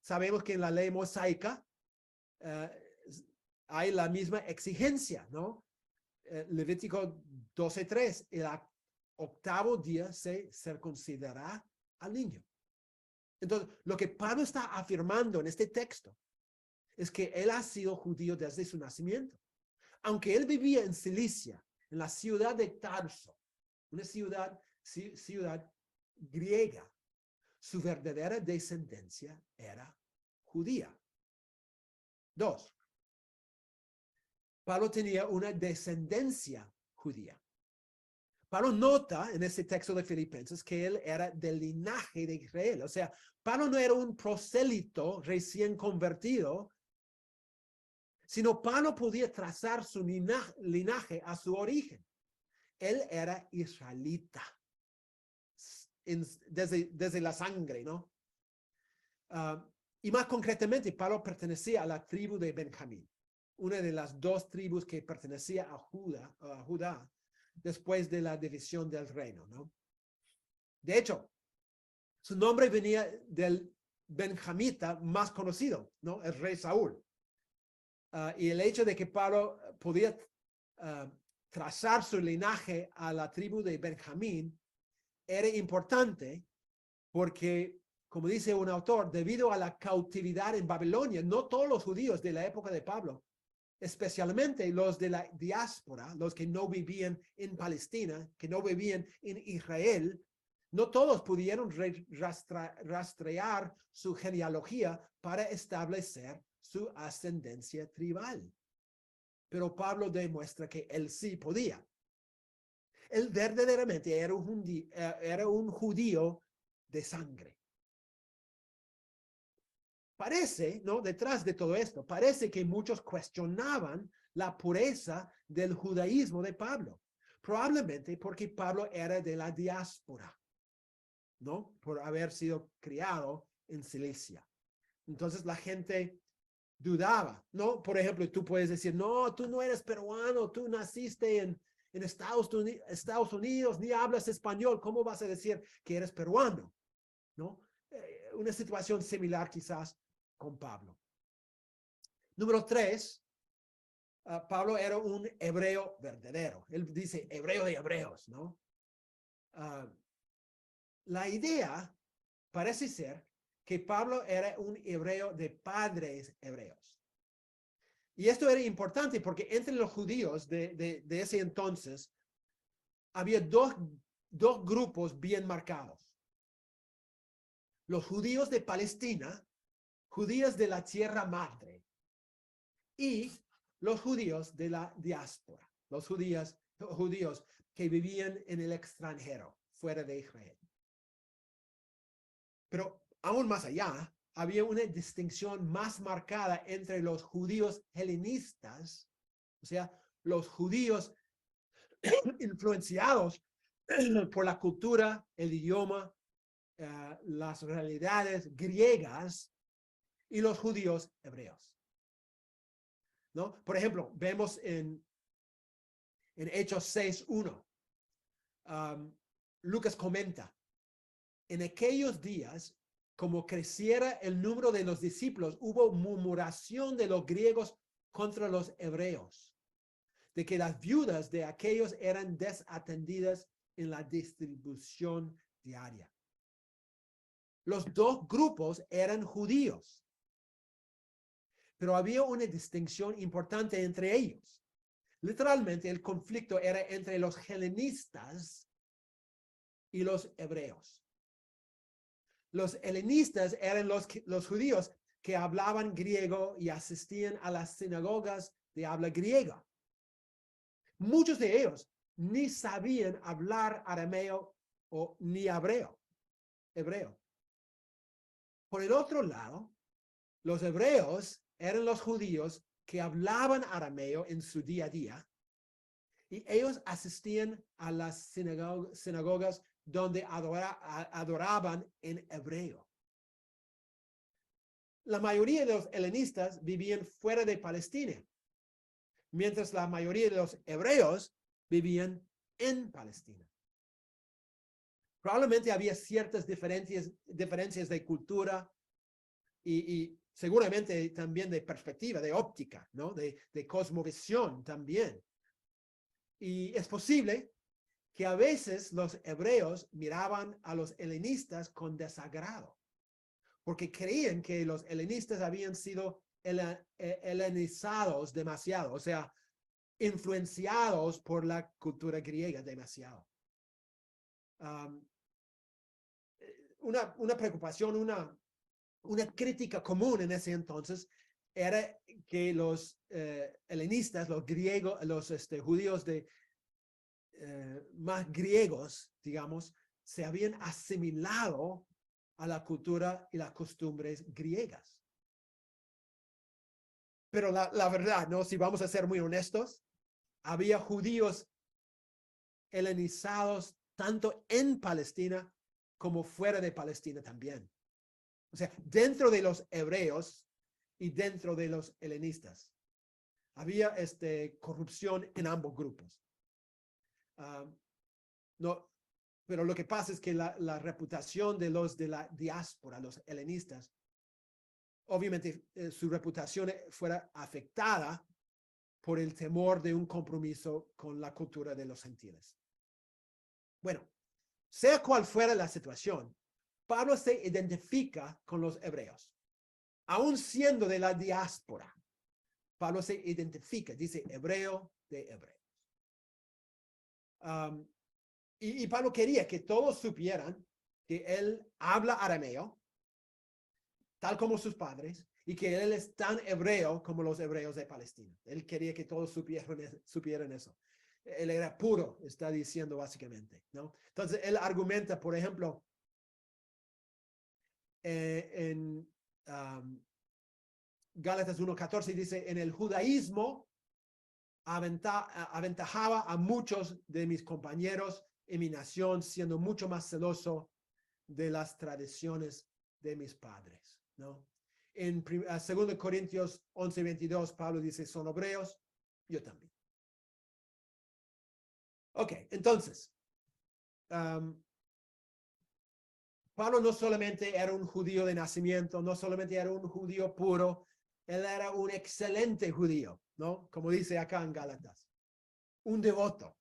Sabemos que en la ley mosaica hay la misma exigencia, ¿no? Levítico 12:3, el 8º día se circuncidará al niño. Entonces, lo que Pablo está afirmando en este texto es que él ha sido judío desde su nacimiento. Aunque él vivía en Cilicia, en la ciudad de Tarso, una ciudad griega, su verdadera descendencia era judía. 2. Pablo tenía una descendencia judía. Pablo nota en este texto de Filipenses que él era del linaje de Israel. O sea, Pablo no era un prosélito recién convertido, sino Pablo podía trazar su linaje a su origen. Él era israelita desde la sangre, ¿no? Y más concretamente, Pablo pertenecía a la tribu de Benjamín, una de las dos tribus que pertenecía a Judá después de la división del reino, ¿no? De hecho, su nombre venía del benjamita más conocido, ¿no? El rey Saúl. Y el hecho de que Pablo podía trazar su linaje a la tribu de Benjamín era importante porque, como dice un autor, debido a la cautividad en Babilonia, no todos los judíos de la época de Pablo, especialmente los de la diáspora, los que no vivían en Palestina, que no vivían en Israel, no todos pudieron rastrear su genealogía para establecer su ascendencia tribal. Pero Pablo demuestra que él sí podía. Él verdaderamente era un judío de sangre. Parece, ¿no? Detrás de todo esto, parece que muchos cuestionaban la pureza del judaísmo de Pablo. Probablemente porque Pablo era de la diáspora, ¿no? Por haber sido criado en Cilicia. Entonces la gente dudaba, ¿no? Por ejemplo, tú puedes decir, no, tú no eres peruano, tú naciste en Estados Unidos, ni hablas español, ¿cómo vas a decir que eres peruano? ¿No? Una situación similar quizás con Pablo. Número 3, Pablo era un hebreo verdadero. Él dice hebreo de hebreos, ¿no? La idea parece ser que Pablo era un hebreo de padres hebreos. Y esto era importante porque entre los judíos de ese entonces había dos grupos bien marcados. Los judíos de Palestina, judíos de la tierra madre, y los judíos de la diáspora, los judíos que vivían en el extranjero, fuera de Israel. Pero aún más allá, había una distinción más marcada entre los judíos helenistas, o sea, los judíos influenciados por la cultura, el idioma, las realidades griegas, y los judíos hebreos, ¿no? Por ejemplo, vemos en Hechos 6:1, Lucas comenta, en aquellos días, como creciera el número de los discípulos, hubo murmuración de los griegos contra los hebreos, de que las viudas de aquellos eran desatendidas en la distribución diaria. Los dos grupos eran judíos, pero había una distinción importante entre ellos. Literalmente, el conflicto era entre los helenistas y los hebreos. Los helenistas eran los judíos que hablaban griego y asistían a las sinagogas de habla griega. Muchos de ellos ni sabían hablar arameo o ni hebreo. Por el otro lado, los hebreos eran los judíos que hablaban arameo en su día a día y ellos asistían a las sinagogas donde adoraban en hebreo. La mayoría de los helenistas vivían fuera de Palestina, mientras la mayoría de los hebreos vivían en Palestina. Probablemente había ciertas diferencias de cultura y seguramente también de perspectiva, de óptica, ¿no? De cosmovisión también. Y es posible que a veces los hebreos miraban a los helenistas con desagrado, porque creían que los helenistas habían sido helenizados demasiado, o sea, influenciados por la cultura griega demasiado. Una preocupación, una crítica común en ese entonces era que los helenistas, los griegos, los judíos más griegos, digamos, se habían asimilado a la cultura y las costumbres griegas. Pero la verdad, ¿no? Si vamos a ser muy honestos, había judíos helenizados tanto en Palestina como fuera de Palestina también. O sea, dentro de los hebreos y dentro de los helenistas. Había corrupción en ambos grupos. No, pero lo que pasa es que la reputación de los de la diáspora, los helenistas, obviamente su reputación fuera afectada por el temor de un compromiso con la cultura de los gentiles. Bueno, sea cual fuera la situación, Pablo se identifica con los hebreos. Aún siendo de la diáspora, Pablo se identifica, dice hebreo de hebreos. Y Pablo quería que todos supieran que él habla arameo, tal como sus padres, y que él es tan hebreo como los hebreos de Palestina. Él quería que todos supieran eso. Él era puro, está diciendo básicamente, ¿no? Entonces, él argumenta, por ejemplo, en Gálatas 1:14 dice, en el judaísmo aventajaba a muchos de mis compañeros en mi nación, siendo mucho más celoso de las tradiciones de mis padres, ¿no? En 2 Corintios 11:22, Pablo dice, son hebreos, yo también. Ok, entonces, Pablo no solamente era un judío de nacimiento, no solamente era un judío puro, él era un excelente judío, ¿no? Como dice acá en Gálatas, un devoto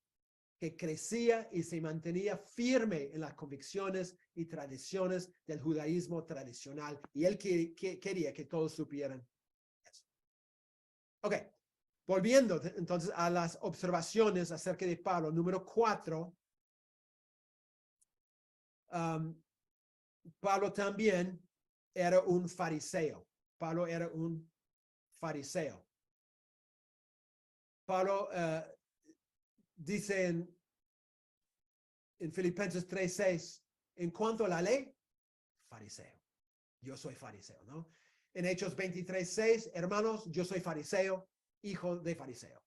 que crecía y se mantenía firme en las convicciones y tradiciones del judaísmo tradicional. Y él quería que todos supieran eso. Ok, volviendo entonces a las observaciones acerca de Pablo. Número 4, Pablo también era un fariseo. Pablo era un fariseo. Pablo dice en Filipenses 3:6, en cuanto a la ley, fariseo. Yo soy fariseo, ¿no? En Hechos 23:6, hermanos, yo soy fariseo, hijo de fariseo.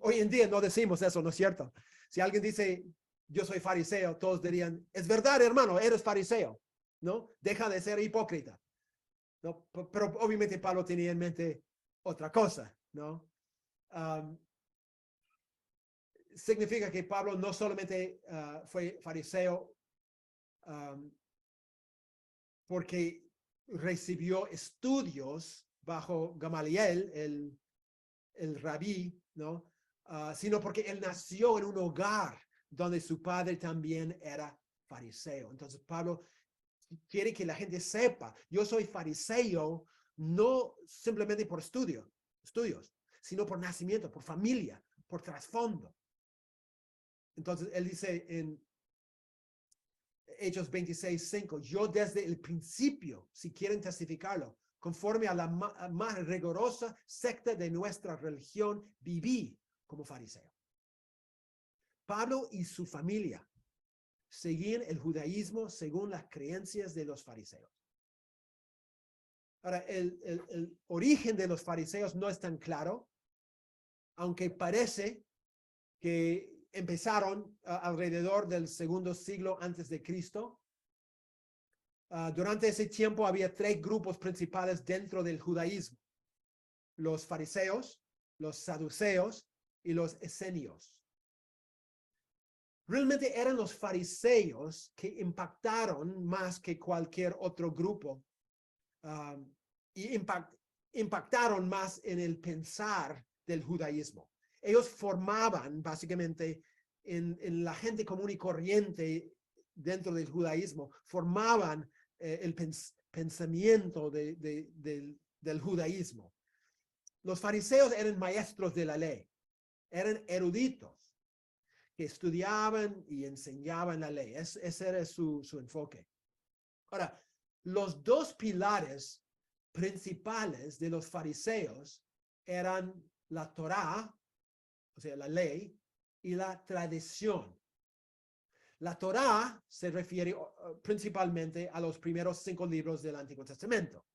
Hoy en día no decimos eso, ¿no es cierto? Si alguien dice, yo soy fariseo, todos dirían, es verdad, hermano, eres fariseo, ¿no? Deja de ser hipócrita, ¿no? Pero obviamente Pablo tenía en mente otra cosa, ¿no? Significa que Pablo no solamente fue fariseo porque recibió estudios bajo Gamaliel, el rabí, ¿no? Sino porque él nació en un hogar donde su padre también era fariseo. Entonces Pablo quiere que la gente sepa, yo soy fariseo no simplemente por estudios, sino por nacimiento, por familia, por trasfondo. Entonces él dice en Hechos 26:5, yo desde el principio, si quieren testificarlo, conforme a la más rigurosa secta de nuestra religión, viví como fariseo. Pablo y su familia seguían el judaísmo según las creencias de los fariseos. Ahora, el origen de los fariseos no es tan claro, aunque parece que empezaron alrededor del segundo siglo antes de Cristo. Durante ese tiempo había 3 grupos principales dentro del judaísmo: los fariseos, los saduceos y los esenios. Realmente eran los fariseos que impactaron más que cualquier otro grupo y impactaron más en el pensar del judaísmo. Ellos formaban básicamente en la gente común y corriente dentro del judaísmo, formaban el pensamiento del judaísmo. Los fariseos eran maestros de la ley, eran eruditos que estudiaban y enseñaban la ley. Ese era su enfoque. Ahora, los 2 pilares principales de los fariseos eran la Torá, o sea, la ley, y la tradición. La Torá se refiere principalmente a los primeros 5 libros del Antiguo Testamento.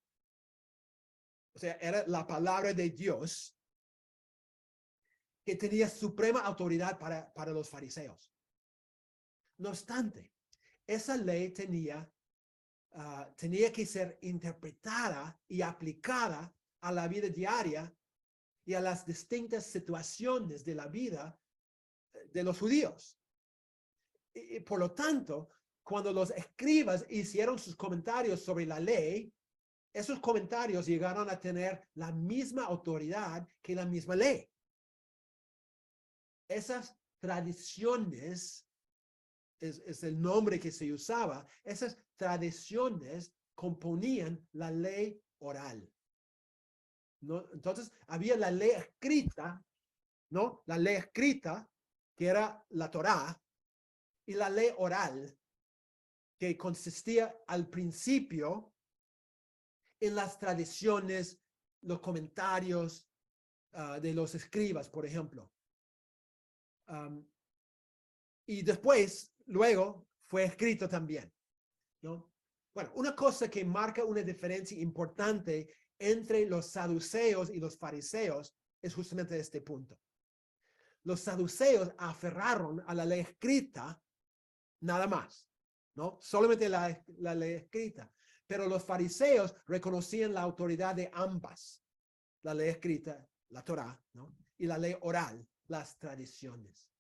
O sea, era la palabra de Dios que tenía suprema autoridad para los fariseos. No obstante, esa ley tenía tenía que ser interpretada y aplicada a la vida diaria y a las distintas situaciones de la vida de los judíos. Y por lo tanto, cuando los escribas hicieron sus comentarios sobre la ley, esos comentarios llegaron a tener la misma autoridad que la misma ley. Esas tradiciones, es el nombre que se usaba, esas tradiciones componían la ley oral, ¿no? Entonces, había la ley escrita, ¿no? La ley escrita, que era la Torá, y la ley oral, que consistía al principio en las tradiciones, los comentarios de los escribas, por ejemplo. Y después, luego, fue escrito también, ¿no? Bueno, una cosa que marca una diferencia importante entre los saduceos y los fariseos es justamente este punto. Los saduceos aferraron a la ley escrita nada más, ¿no? Solamente la ley escrita. Pero los fariseos reconocían la autoridad de ambas, la ley escrita, la Torá, ¿no? Y la ley oral, las tradiciones.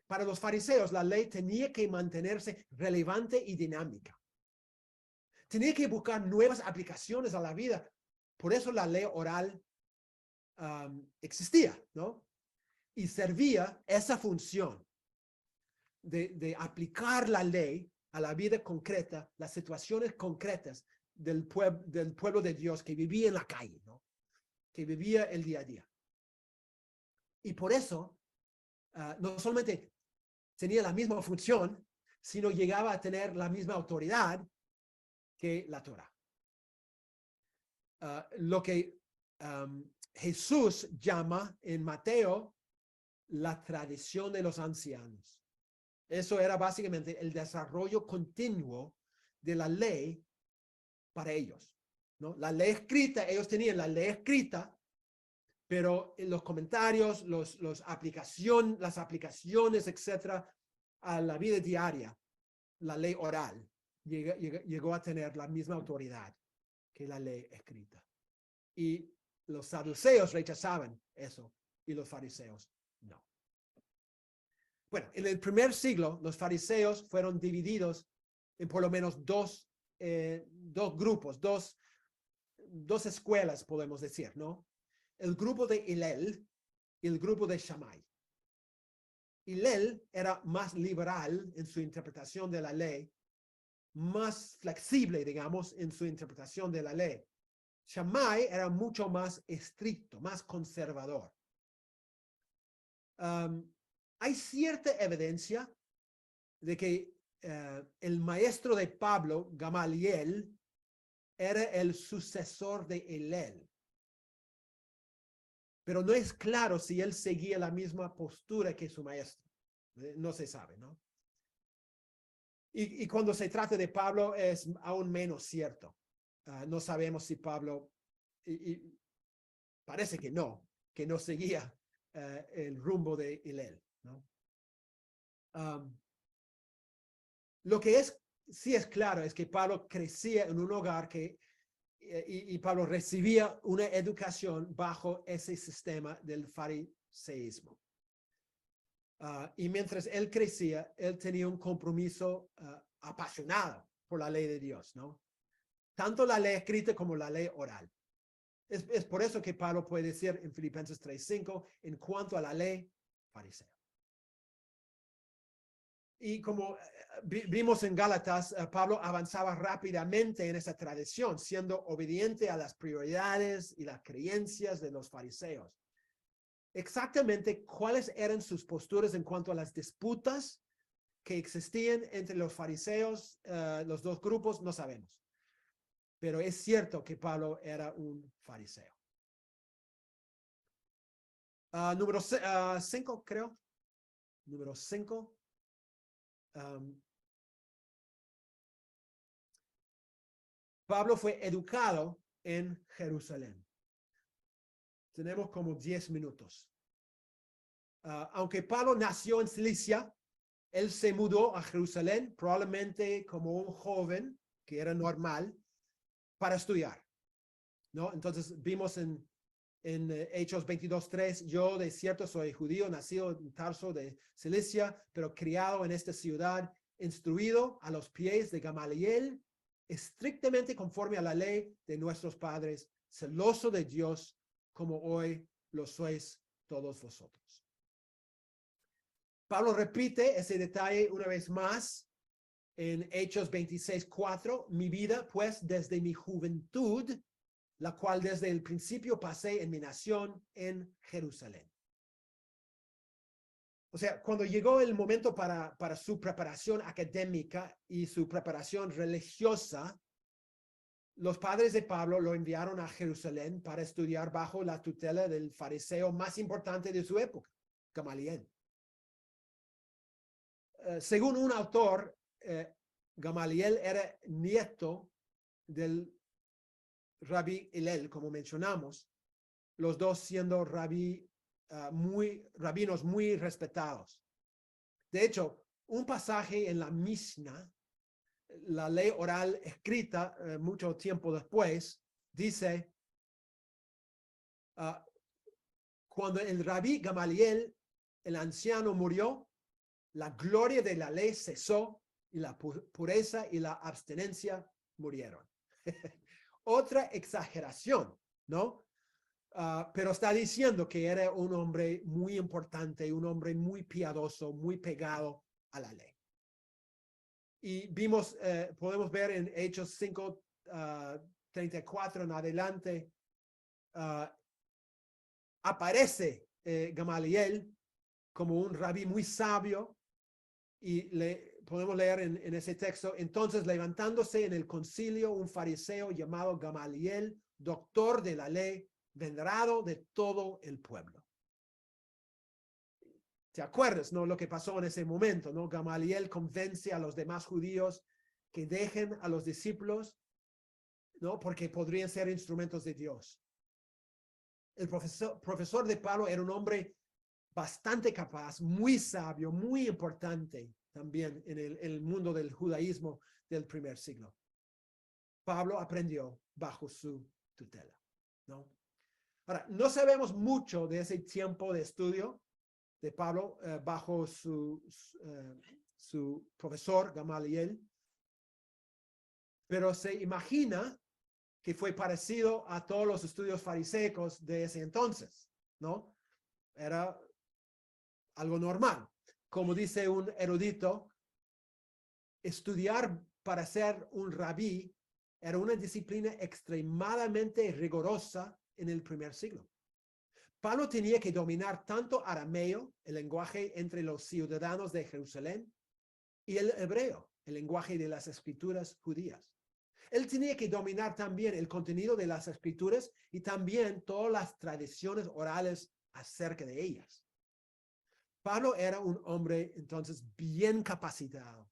Para los fariseos, la ley tenía que mantenerse relevante y dinámica. Tenía que buscar nuevas aplicaciones a la vida. Por eso la ley oral existía, ¿no? Y servía esa función de aplicar la ley a la vida concreta, las situaciones concretas del pueblo de Dios que vivía en la calle, ¿no? Que vivía el día a día. Y por eso, no solamente tenía la misma función, sino llegaba a tener la misma autoridad que la Torá. Lo que Jesús llama en Mateo la tradición de los ancianos. Eso era básicamente el desarrollo continuo de la ley para ellos, ¿no? La ley escrita, ellos tenían la ley escrita, pero en los comentarios, las aplicaciones, etcétera, a la vida diaria, la ley oral llegó a tener la misma autoridad que la ley escrita. Y los saduceos rechazaban eso y los fariseos no. Bueno, en el primer siglo, los fariseos fueron divididos en por lo menos dos grupos, dos escuelas, podemos decir, ¿no? El grupo de Hillel y el grupo de Shammai. Hillel era más liberal en su interpretación de la ley, más flexible, digamos, en su interpretación de la ley. Shammai era mucho más estricto, más conservador. Hay cierta evidencia de que el maestro de Pablo, Gamaliel, era el sucesor de Hillel. Pero no es claro si él seguía la misma postura que su maestro. No se sabe, ¿no? Y cuando se trata de Pablo es aún menos cierto. No sabemos si Pablo, parece que no seguía el rumbo de Hillel, ¿no? Lo que sí es claro es que Pablo crecía en un hogar y Pablo recibía una educación bajo ese sistema del fariseísmo. Y mientras él crecía, él tenía un compromiso apasionado por la ley de Dios, ¿no? Tanto la ley escrita como la ley oral. Es por eso que Pablo puede decir en Filipenses 3:5, en cuanto a la ley, fariseo. Y como vimos en Gálatas, Pablo avanzaba rápidamente en esa tradición, siendo obediente a las prioridades y las creencias de los fariseos. Exactamente cuáles eran sus posturas en cuanto a las disputas que existían entre los fariseos, los dos grupos, no sabemos. Pero es cierto que Pablo era un fariseo. Número 5, creo. Número 5. Pablo fue educado en Jerusalén. Tenemos como 10 minutos. Aunque Pablo nació en Cilicia, él se mudó a Jerusalén, probablemente como un joven que era normal, para estudiar, ¿no? Entonces vimos en Hechos 22:3, yo de cierto soy judío, nacido en Tarso de Cilicia, pero criado en esta ciudad, instruido a los pies de Gamaliel, estrictamente conforme a la ley de nuestros padres, celoso de Dios, como hoy lo sois todos vosotros. Pablo repite ese detalle una vez más en Hechos 26:4, mi vida, pues, desde mi juventud, la cual desde el principio pasé en mi nación en Jerusalén. O sea, cuando llegó el momento para su preparación académica y su preparación religiosa, los padres de Pablo lo enviaron a Jerusalén para estudiar bajo la tutela del fariseo más importante de su época, Gamaliel. Según un autor, Gamaliel era nieto del Rabí Hillel, como mencionamos, los dos siendo rabinos muy respetados. De hecho, un pasaje en la Mishnah, la ley oral escrita mucho tiempo después, dice, cuando el Rabí Gamaliel, el anciano, murió, la gloria de la ley cesó y la pureza y la abstinencia murieron. Otra exageración, ¿no? Pero está diciendo que era un hombre muy importante, un hombre muy piadoso, muy pegado a la ley. Y vimos, podemos ver en Hechos 5:34 en adelante, aparece Gamaliel como un rabí muy sabio, y podemos leer en ese texto, entonces levantándose en el concilio un fariseo llamado Gamaliel, doctor de la ley, venerado de todo el pueblo. ¿Te acuerdas, no? Lo que pasó en ese momento, ¿no? Gamaliel convence a los demás judíos que dejen a los discípulos, ¿no? Porque podrían ser instrumentos de Dios. El profesor de Pablo era un hombre bastante capaz, muy sabio, muy importante también en el mundo del judaísmo del primer siglo. Pablo aprendió bajo su tutela, ¿no? Ahora, no sabemos mucho de ese tiempo de estudio de Pablo bajo su profesor Gamaliel, pero se imagina que fue parecido a todos los estudios fariseicos de ese entonces, ¿no? Era algo normal. Como dice un erudito, estudiar para ser un rabí era una disciplina extremadamente rigurosa en el primer siglo. Pablo tenía que dominar tanto arameo, el lenguaje entre los ciudadanos de Jerusalén, y el hebreo, el lenguaje de las escrituras judías. Él tenía que dominar también el contenido de las escrituras y también todas las tradiciones orales acerca de ellas. Pablo era un hombre entonces bien capacitado,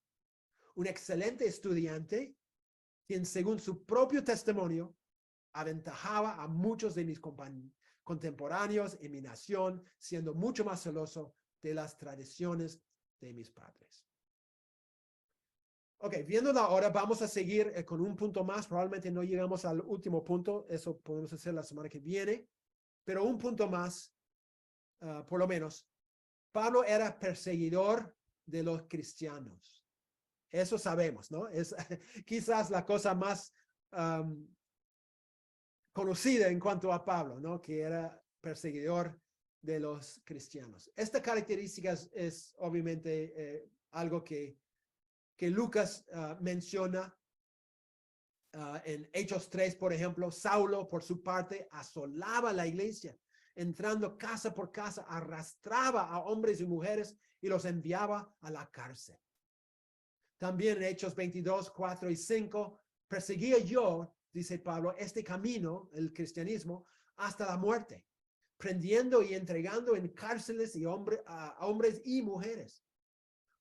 un excelente estudiante, quien según su propio testimonio aventajaba a muchos de mis contemporáneos en mi nación, siendo mucho más celoso de las tradiciones de mis padres. Ok, viéndola ahora, vamos a seguir con un punto más. Probablemente no llegamos al último punto, eso podemos hacer la semana que viene, pero un punto más, por lo menos. Pablo era perseguidor de los cristianos. Eso sabemos, ¿no? Es quizás la cosa más conocida en cuanto a Pablo, ¿no? Que era perseguidor de los cristianos. Esta característica es obviamente algo que Lucas menciona en Hechos 3, por ejemplo. Saulo, por su parte, asolaba la iglesia, entrando casa por casa, arrastraba a hombres y mujeres y los enviaba a la cárcel. También en Hechos 22, 4 y 5, perseguía yo, dice Pablo, este camino, el cristianismo, hasta la muerte, prendiendo y entregando en cárceles a hombres y mujeres.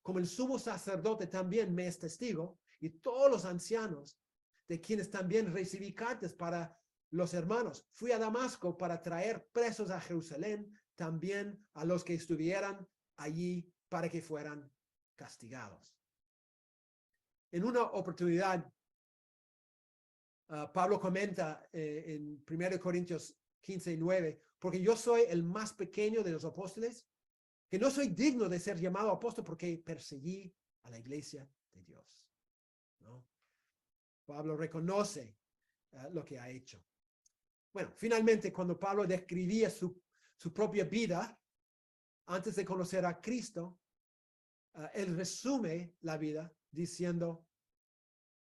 Como el sumo sacerdote también me es testigo, y todos los ancianos, de quienes también recibí cartas para los hermanos. Fui a Damasco para traer presos a Jerusalén, también a los que estuvieran allí para que fueran castigados. En una oportunidad, Pablo comenta en 1 Corintios 15:9, porque yo soy el más pequeño de los apóstoles, que no soy digno de ser llamado apóstol porque perseguí a la iglesia de Dios, ¿no? Pablo reconoce lo que ha hecho. Bueno, finalmente, cuando Pablo describía su propia vida antes de conocer a Cristo, él resume la vida diciendo,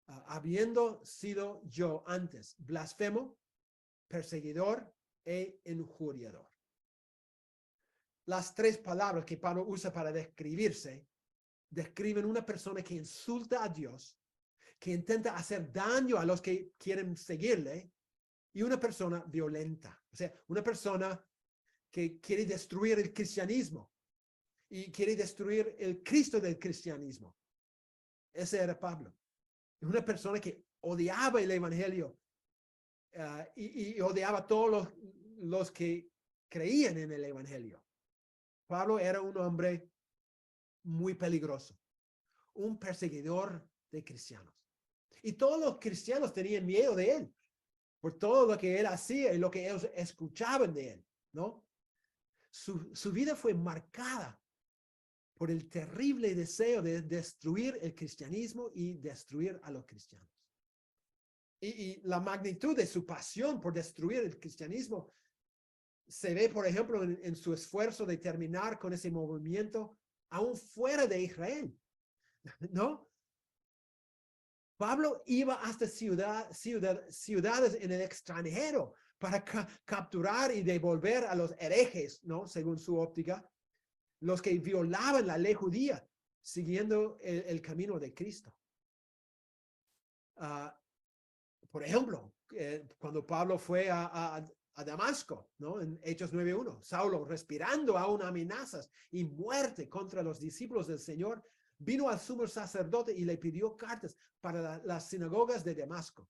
habiendo sido yo antes blasfemo, perseguidor e injuriador. Las tres palabras que Pablo usa para describirse describen una persona que insulta a Dios, que intenta hacer daño a los que quieren seguirle, y una persona violenta, o sea, una persona que quiere destruir el cristianismo y quiere destruir el Cristo del cristianismo. Ese era Pablo. Una persona que odiaba el evangelio y odiaba a todos los que creían en el evangelio. Pablo era un hombre muy peligroso, un perseguidor de cristianos. Y todos los cristianos tenían miedo de él, por todo lo que él hacía y lo que ellos escuchaban de él, ¿no? Su vida fue marcada por el terrible deseo de destruir el cristianismo y destruir a los cristianos. Y la magnitud de su pasión por destruir el cristianismo se ve, por ejemplo, en su esfuerzo de terminar con ese movimiento aún fuera de Israel, ¿no? Pablo iba hasta ciudades en el extranjero para capturar y devolver a los herejes, ¿no? Según su óptica, los que violaban la ley judía, siguiendo el camino de Cristo. Por ejemplo, cuando Pablo fue a Damasco, ¿no? En Hechos 9:1, Saulo, respirando aún amenazas y muerte contra los discípulos del Señor, vino al sumo sacerdote y le pidió cartas para las sinagogas de Damasco,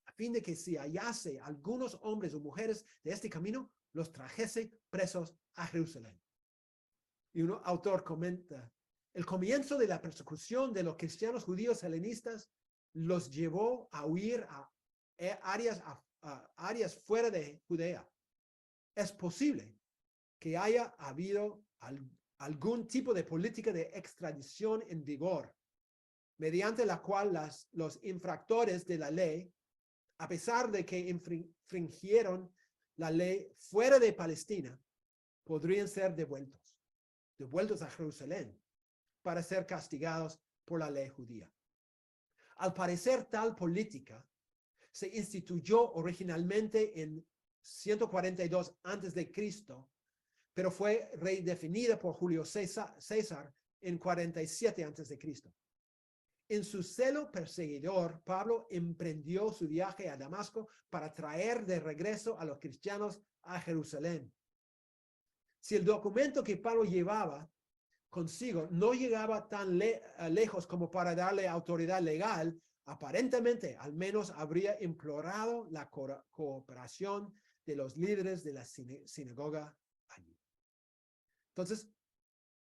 a fin de que si hallase algunos hombres o mujeres de este camino, los trajese presos a Jerusalén. Y un autor comenta, el comienzo de la persecución de los cristianos judíos helenistas los llevó a huir a áreas fuera de Judea. Es posible que haya habido algún tipo de política de extradición en vigor, mediante la cual los infractores de la ley, a pesar de que infringieron la ley fuera de Palestina, podrían ser devueltos a Jerusalén para ser castigados por la ley judía. Al parecer, tal política se instituyó originalmente en 142 a.C., pero fue redefinida por Julio César en 47 a.C. En su celo perseguidor, Pablo emprendió su viaje a Damasco para traer de regreso a los cristianos a Jerusalén. Si el documento que Pablo llevaba consigo no llegaba tan lejos como para darle autoridad legal, aparentemente al menos habría implorado la cooperación de los líderes de la sinagoga allí. Entonces,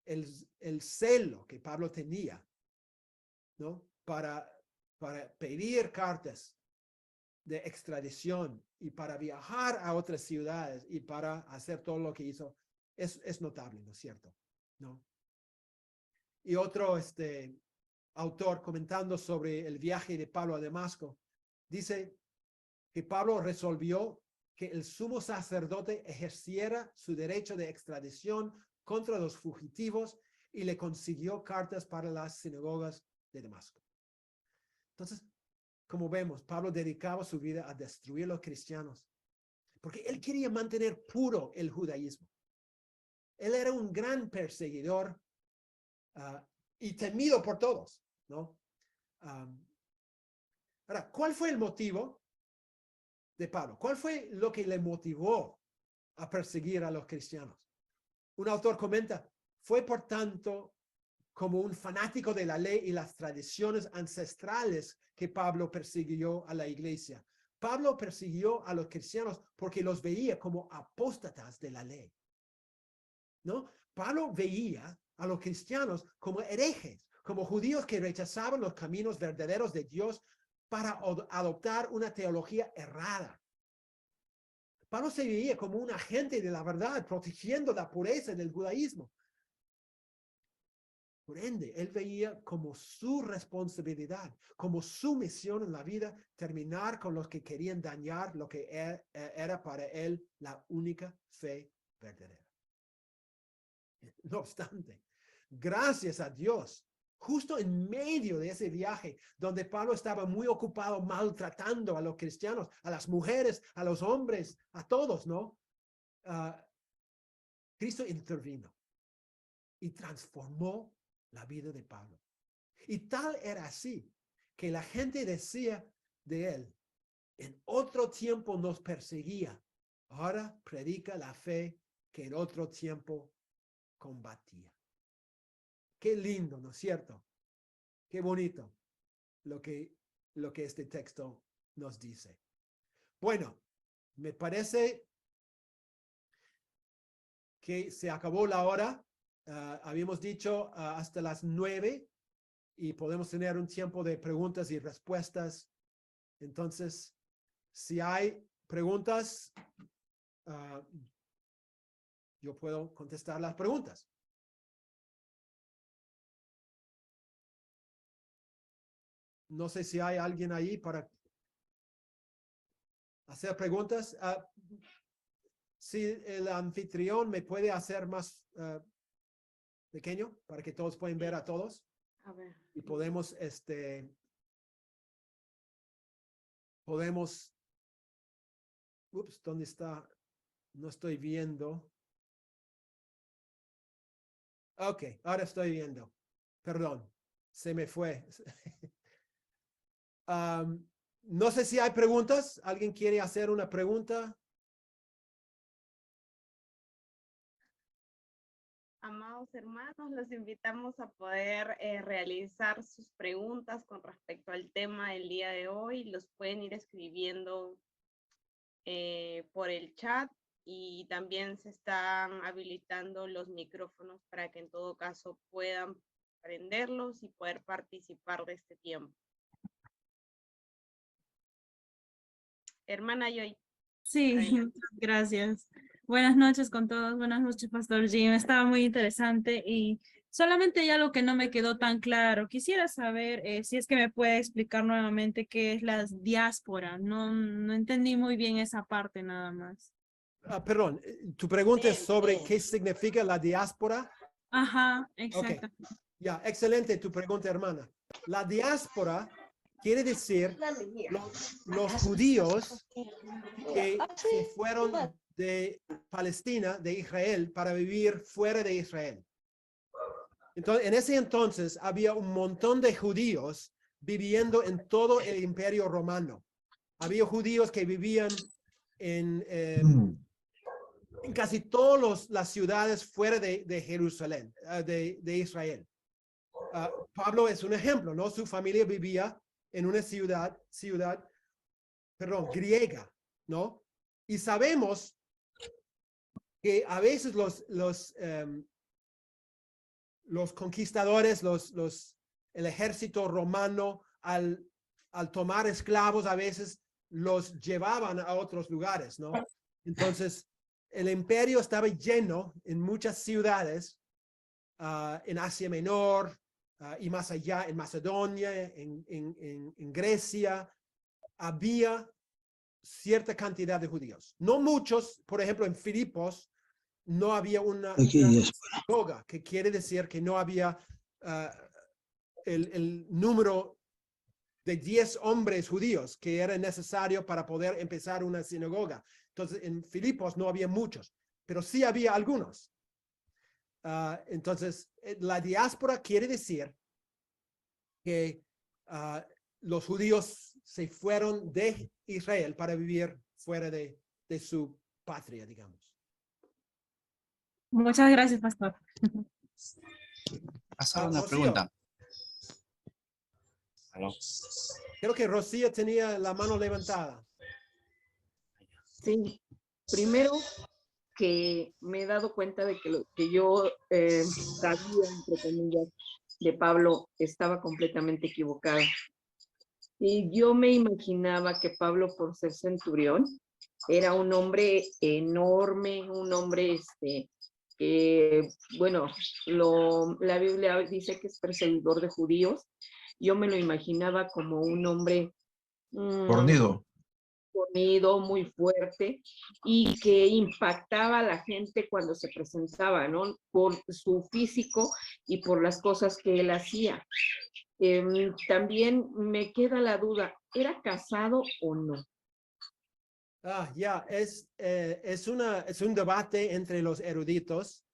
el celo que Pablo tenía, ¿no? Para pedir cartas de extradición y para viajar a otras ciudades y para hacer todo lo que hizo, es notable, ¿no es cierto? ¿No? Y otro autor comentando sobre el viaje de Pablo a Damasco, dice que Pablo resolvió que el sumo sacerdote ejerciera su derecho de extradición contra los fugitivos y le consiguió cartas para las sinagogas de Damasco. Entonces, como vemos, Pablo dedicaba su vida a destruir a los cristianos porque él quería mantener puro el judaísmo. Él era un gran perseguidor y temido por todos, ¿no? Ahora, ¿cuál fue el motivo de Pablo? ¿Cuál fue lo que le motivó a perseguir a los cristianos? Un autor comenta, fue por tanto como un fanático de la ley y las tradiciones ancestrales que Pablo persiguió a la iglesia. Pablo persiguió a los cristianos porque los veía como apóstatas de la ley, ¿no? Pablo veía a los cristianos como herejes, como judíos que rechazaban los caminos verdaderos de Dios para adoptar una teología errada. Pablo se veía como un agente de la verdad, protegiendo la pureza del judaísmo. Por ende, él veía como su responsabilidad, como su misión en la vida, terminar con los que querían dañar lo que era para él la única fe verdadera. No obstante, gracias a Dios, justo en medio de ese viaje, donde Pablo estaba muy ocupado maltratando a los cristianos, a las mujeres, a los hombres, a todos, ¿no? Cristo intervino y transformó la vida de Pablo. Y tal era así que la gente decía de él, en otro tiempo nos perseguía, ahora predica la fe que en otro tiempo combatía. Qué lindo, ¿no es cierto? Qué bonito lo que este texto nos dice. Bueno, me parece que se acabó la hora. Habíamos dicho hasta las 9 y podemos tener un tiempo de preguntas y respuestas. Entonces, si hay preguntas, yo puedo contestar las preguntas. No sé si hay alguien ahí para hacer preguntas. Si el anfitrión me puede hacer más pequeño para que todos puedan ver a todos. A ver. Y podemos, ¿dónde está? No estoy viendo. Ok, ahora estoy viendo. Perdón, se me fue. No sé si hay preguntas. ¿Alguien quiere hacer una pregunta? Amados hermanos, los invitamos a poder realizar sus preguntas con respecto al tema del día de hoy. Los pueden ir escribiendo por el chat y también se están habilitando los micrófonos para que en todo caso puedan prenderlos y poder participar de este tiempo. Hermana Joy. Sí, muchas gracias. Buenas noches con todos. Buenas noches, Pastor Jim. Estaba muy interesante y solamente hay algo que no me quedó tan claro. Quisiera saber si es que me puede explicar nuevamente qué es la diáspora. No entendí muy bien esa parte nada más. Perdón, tu pregunta es sobre qué significa la diáspora. Ajá, exacto. Okay. Ya, excelente tu pregunta, hermana. La diáspora quiere decir los judíos que se fueron de Palestina, de Israel, para vivir fuera de Israel. Entonces, en ese entonces había un montón de judíos viviendo en todo el Imperio Romano. Había judíos que vivían en casi todas las ciudades fuera de Jerusalén, de Israel. Pablo es un ejemplo, ¿no? Su familia vivía en una ciudad, griega, ¿no? Y sabemos que a veces los conquistadores, el ejército romano, al tomar esclavos, a veces los llevaban a otros lugares, ¿no? Entonces, el imperio estaba lleno en muchas ciudades, en Asia Menor, y más allá, en Macedonia, en Grecia, había cierta cantidad de judíos. No muchos, por ejemplo, en Filipos no había una sinagoga, que quiere decir que no había el número de 10 hombres judíos que era necesario para poder empezar una sinagoga. Entonces, en Filipos no había muchos, pero sí había algunos. Entonces, la diáspora quiere decir que los judíos se fueron de Israel para vivir fuera de su patria, digamos. Muchas gracias, Pastor. Pasaba una Rocío. pregunta. ¿Aló? Creo que Rocío tenía la mano levantada. Sí, primero que me he dado cuenta de que lo que yo sabía, entre comillas, de Pablo estaba completamente equivocado. Y yo me imaginaba que Pablo, por ser centurión, era un hombre enorme, un hombre que, bueno, la Biblia dice que es perseguidor de judíos. Yo me lo imaginaba como un hombre Fornido. fornido, muy fuerte y que impactaba a la gente cuando se presentaba, ¿no? Por su físico y por las cosas que él hacía. También me queda la duda, ¿era casado o no? Es un debate entre los eruditos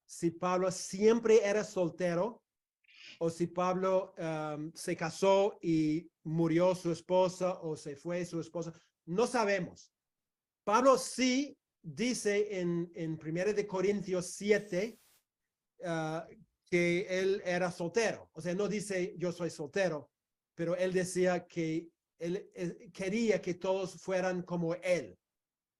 si Pablo siempre era soltero o si Pablo se casó y murió su esposa o se fue su esposa. No sabemos. Pablo sí dice en 1 de Corintios 7 que él era soltero. O sea, no dice yo soy soltero, pero él decía que él quería que todos fueran como él.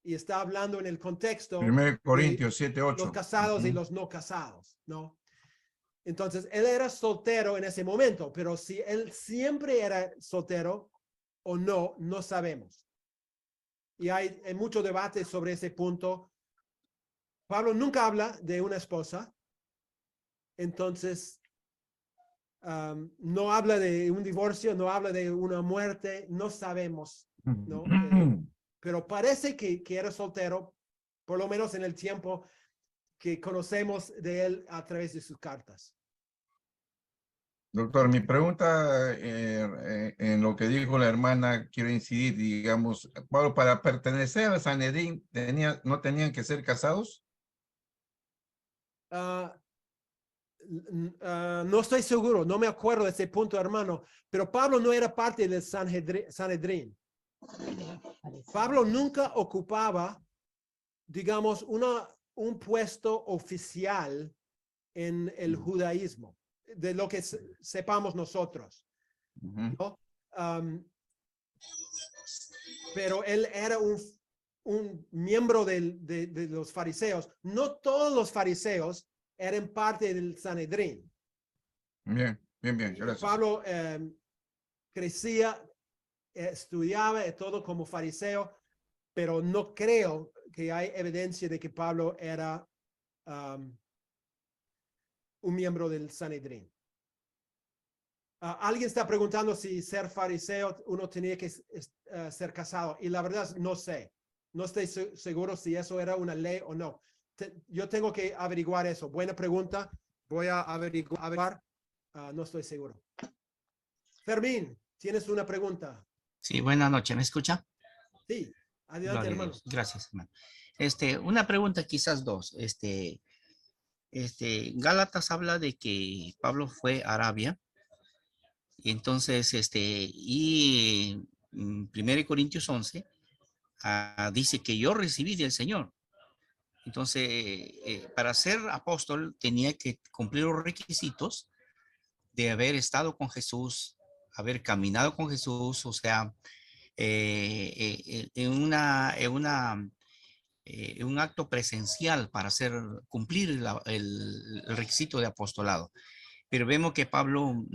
Y está hablando en el contexto 1 Corintios de 7:8. los casados y los no casados, ¿no? Entonces, él era soltero en ese momento, pero si él siempre era soltero o no, no sabemos. Y hay mucho debate sobre ese punto. Pablo nunca habla de una esposa, entonces no habla de un divorcio, no habla de una muerte, no sabemos, ¿no? Pero parece que era soltero, por lo menos en el tiempo que conocemos de él a través de sus cartas. Doctor, mi pregunta en lo que dijo la hermana, quiero incidir, digamos, Pablo, para pertenecer al Sanedrín, ¿no tenían que ser casados? No estoy seguro, no me acuerdo de ese punto, hermano, pero Pablo no era parte del Sanedrín. Pablo nunca ocupaba, digamos, un puesto oficial en el judaísmo, de lo que sepamos nosotros, ¿no? Pero él era un miembro de los fariseos. No todos los fariseos eran parte del Sanedrín. Bien, gracias. Pablo crecía, estudiaba todo como fariseo, pero no creo que hay evidencia de que Pablo era un miembro del Sanedrín. Alguien está preguntando si ser fariseo uno tenía que ser casado, y la verdad no sé. No estoy seguro si eso era una ley o no. Yo tengo que averiguar eso. Buena pregunta. Voy a averiguar. No estoy seguro. Fermín, ¿tienes una pregunta? Sí, buenas noches. ¿Me escucha? Sí, adelante, Gloria a hermano. Dios. Gracias, hermano. Una pregunta, quizás dos. Gálatas habla de que Pablo fue a Arabia. Y entonces, 1 Corintios 11 dice que yo recibí del Señor. Entonces, para ser apóstol tenía que cumplir los requisitos de haber estado con Jesús, haber caminado con Jesús, o sea, en un acto presencial para cumplir el requisito de apostolado. Pero vemos que Pablo,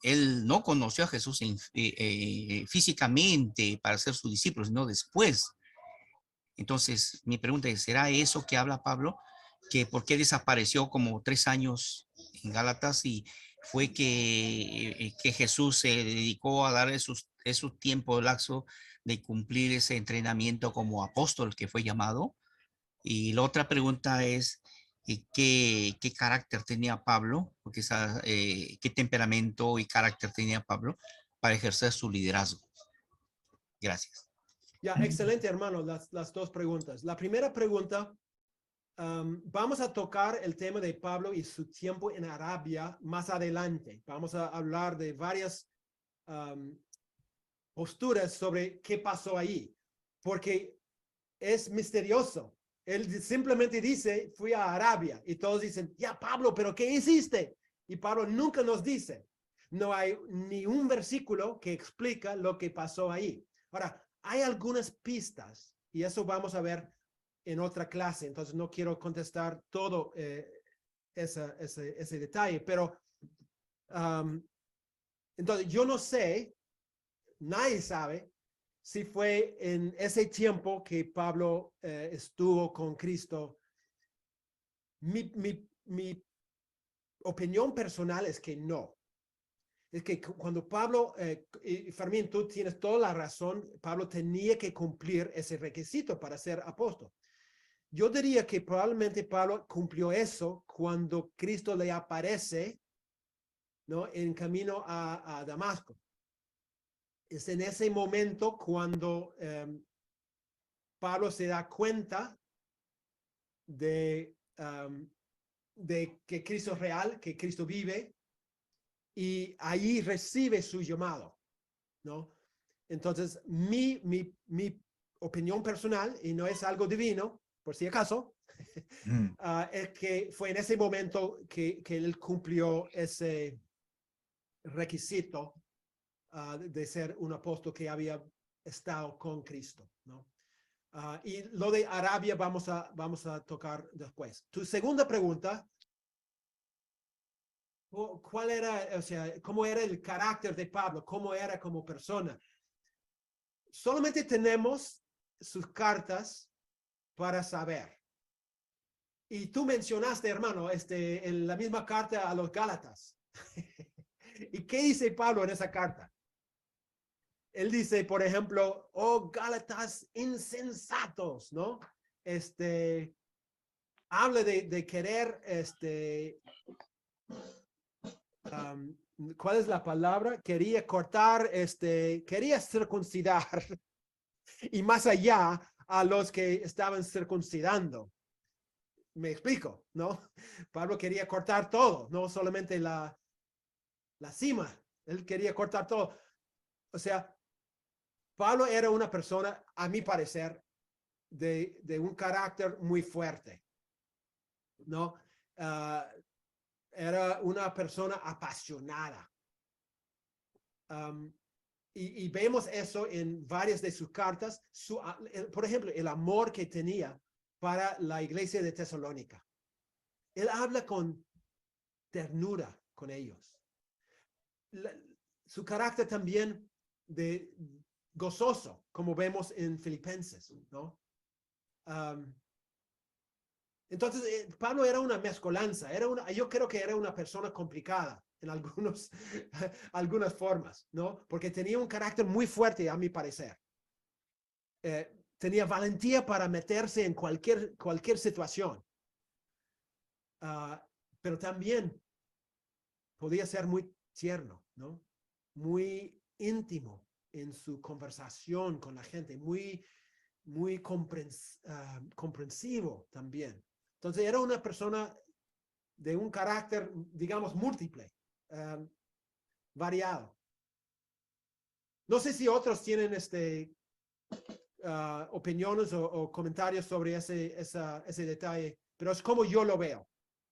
él no conoció a Jesús físicamente para ser su discípulo, sino después. Entonces, mi pregunta es, ¿será eso que habla Pablo? Que por qué desapareció como 3 años en Gálatas y fue que Jesús se dedicó a dar esos tiempos laxo de cumplir ese entrenamiento como apóstol que fue llamado. Y la otra pregunta es, ¿qué carácter tenía Pablo? Porque ¿qué temperamento y carácter tenía Pablo para ejercer su liderazgo? Gracias. Ya, excelente, hermano, las dos preguntas. La primera pregunta, vamos a tocar el tema de Pablo y su tiempo en Arabia más adelante. Vamos a hablar de varias posturas sobre qué pasó ahí, porque es misterioso. Él simplemente dice, fui a Arabia, y todos dicen, ya Pablo, pero ¿qué hiciste? Y Pablo nunca nos dice. No hay ni un versículo que explica lo que pasó ahí. Ahora, hay algunas pistas, y eso vamos a ver en otra clase, entonces no quiero contestar todo ese detalle, pero entonces yo no sé nadie sabe si fue en ese tiempo que Pablo estuvo con Cristo. Mi opinión personal es que no. Es que cuando Pablo, y Fermín, tú tienes toda la razón, Pablo tenía que cumplir ese requisito para ser apóstol. Yo diría que probablemente Pablo cumplió eso cuando Cristo le aparece, ¿no? En camino a Damasco. Es en ese momento cuando Pablo se da cuenta de que Cristo es real, que Cristo vive, y ahí recibe su llamado, ¿no? Entonces, mi opinión personal, y no es algo divino, por si acaso, es que fue en ese momento que él cumplió ese requisito de ser un apóstol que había estado con Cristo, ¿no? Y lo de Arabia vamos a tocar después. Tu segunda pregunta, ¿cuál era, o sea, cómo era el carácter de Pablo? ¿Cómo era como persona? Solamente tenemos sus cartas para saber. Y tú mencionaste, hermano, en la misma carta a los Gálatas. ¿Y qué dice Pablo en esa carta? Él dice, por ejemplo, oh Gálatas insensatos, ¿no? Habla de querer, ¿cuál es la palabra? Quería cortar, quería circuncidar y más allá a los que estaban circuncidando. Me explico, ¿no? Pablo quería cortar todo, no solamente la cima, él quería cortar todo. O sea, Pablo era una persona, a mi parecer, de un carácter muy fuerte, ¿no? Era una persona apasionada. Y vemos eso en varias de sus cartas. Por ejemplo, el amor que tenía para la iglesia de Tesalónica. Él habla con ternura con ellos. Su carácter también de gozoso, como vemos en Filipenses, ¿no? Entonces, Pablo era una mezcolanza, yo creo que era una persona complicada en algunas formas, ¿no? Porque tenía un carácter muy fuerte, a mi parecer. Tenía valentía para meterse en cualquier situación. Pero también podía ser muy tierno, ¿no? Muy íntimo en su conversación con la gente, muy comprensivo también. Entonces era una persona de un carácter, digamos, múltiple, variado. No sé si otros tienen opiniones o comentarios sobre ese detalle, pero es como yo lo veo,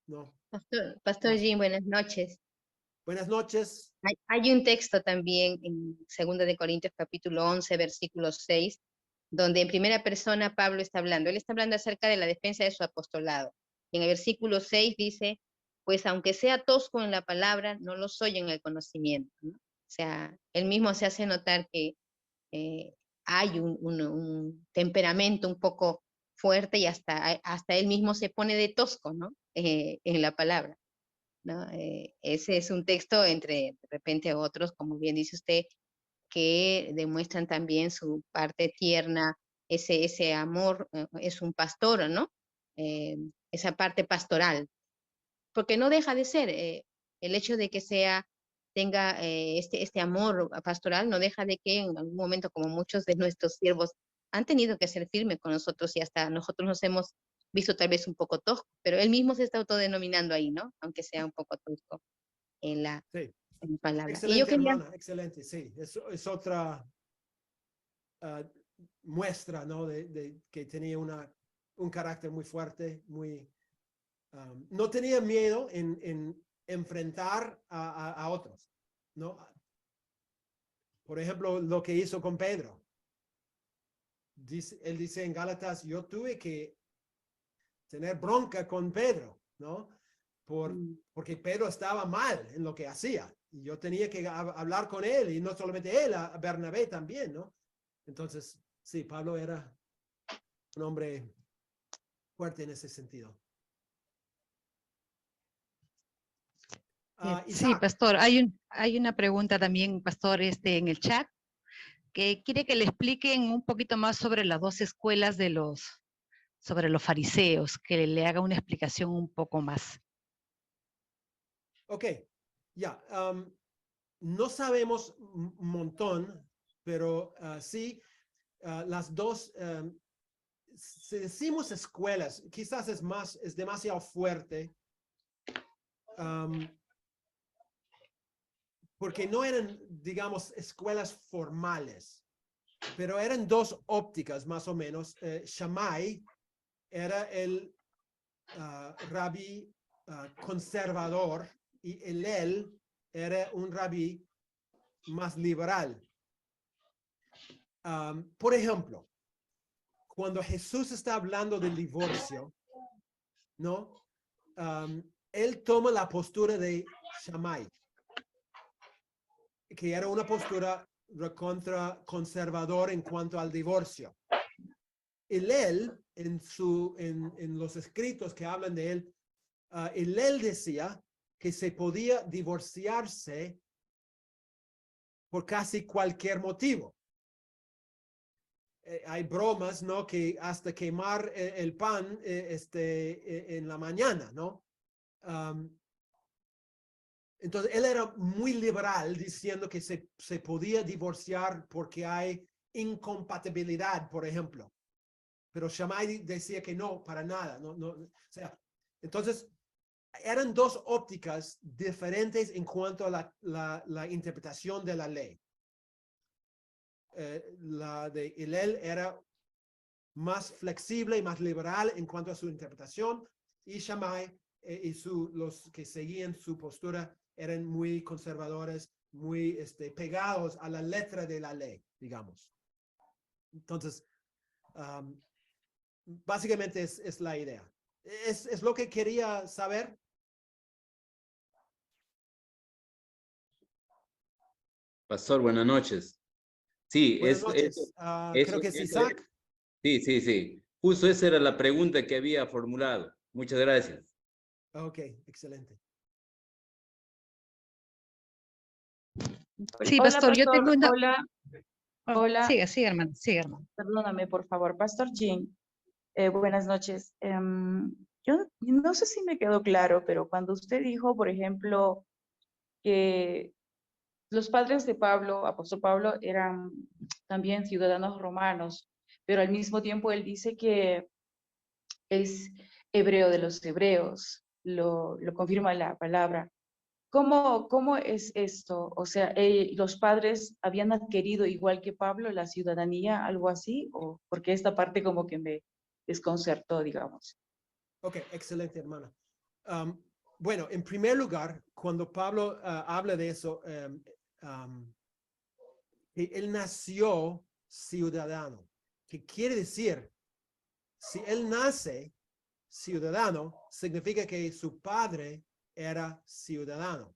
¿no? Pastor Jim, buenas noches. Buenas noches. Hay un texto también en 2 de Corintios capítulo 11, versículo 6, donde en primera persona Pablo está hablando. Él está hablando acerca de la defensa de su apostolado. Y en el versículo 6 dice, pues aunque sea tosco en la palabra, no lo soy en el conocimiento, ¿no? O sea, él mismo se hace notar que hay un temperamento un poco fuerte y hasta él mismo se pone de tosco, ¿no? En la palabra, ¿no? Ese es un texto entre de repente otros, como bien dice usted, que demuestran también su parte tierna, ese amor, es un pastor, ¿no? Esa parte pastoral, porque no deja de ser, el hecho de que tenga este amor pastoral, no deja de que en algún momento, como muchos de nuestros siervos han tenido que ser firmes con nosotros y hasta nosotros nos hemos visto tal vez un poco tosco, pero él mismo se está autodenominando ahí, ¿no? Aunque sea un poco tosco en la palabra. Excelente, y yo quería... hermana, excelente, sí. Es otra muestra, ¿no? De que tenía un carácter muy fuerte, muy... no tenía miedo en enfrentar a otros, ¿no? Por ejemplo, lo que hizo con Pedro. Él dice en Gálatas, yo tuve que tener bronca con Pedro, ¿no? Porque Pedro estaba mal en lo que hacía. y yo tenía que hablar con él, y no solamente él, a Bernabé también, ¿no? Entonces, sí, Pablo era un hombre fuerte en ese sentido. Sí, Isaac. pastor, hay una pregunta también, pastor, en el chat, que quiere que le expliquen un poquito más sobre las dos escuelas sobre los fariseos, que le haga una explicación un poco más. Ok, ya. No sabemos un montón, pero sí, las dos, si decimos escuelas, quizás es demasiado fuerte, porque no eran, digamos, escuelas formales, pero eran dos ópticas más o menos. Shammai era el rabí conservador y Hillel era un rabí más liberal. Por ejemplo, cuando Jesús está hablando del divorcio, ¿no? Él toma la postura de Shammai, que era una postura recontra conservador en cuanto al divorcio. Hillel, en los escritos que hablan de él, Hillel decía que se podía divorciarse por casi cualquier motivo. Hay bromas, ¿no? Que hasta quemar el pan en la mañana, ¿no? Entonces, él era muy liberal diciendo que se podía divorciar porque hay incompatibilidad, por ejemplo. Pero Shammai decía que no, para nada. No, o sea, entonces, eran dos ópticas diferentes en cuanto a la interpretación de la ley. La de Hillel era más flexible y más liberal en cuanto a su interpretación, y Shammai y los que seguían su postura eran muy conservadores, muy pegados a la letra de la ley, digamos. Entonces, básicamente es la idea. ¿Es lo que quería saber? Pastor, buenas noches. Sí, Buenas noches. Creo que es Isaac. Sí. Justo esa era la pregunta que había formulado. Muchas gracias. Ok, excelente. Sí, Hola, pastor, yo tengo una... Hola. Hola. Sigue, hermano, sigue, hermano. Perdóname, por favor. Pastor Jim, buenas noches. Yo no sé si me quedó claro, pero cuando usted dijo, por ejemplo, que los padres de Pablo, apóstol Pablo, eran también ciudadanos romanos, pero al mismo tiempo él dice que es hebreo de los hebreos, lo confirma la palabra. ¿Cómo es esto? O sea, ¿los padres habían adquirido igual que Pablo la ciudadanía, algo así? ¿O porque esta parte como que me desconcertó, digamos? Ok, excelente, hermana. Bueno, en primer lugar, cuando Pablo habla de eso, él nació ciudadano, que quiere decir, si él nace ciudadano, significa que su padre era ciudadano,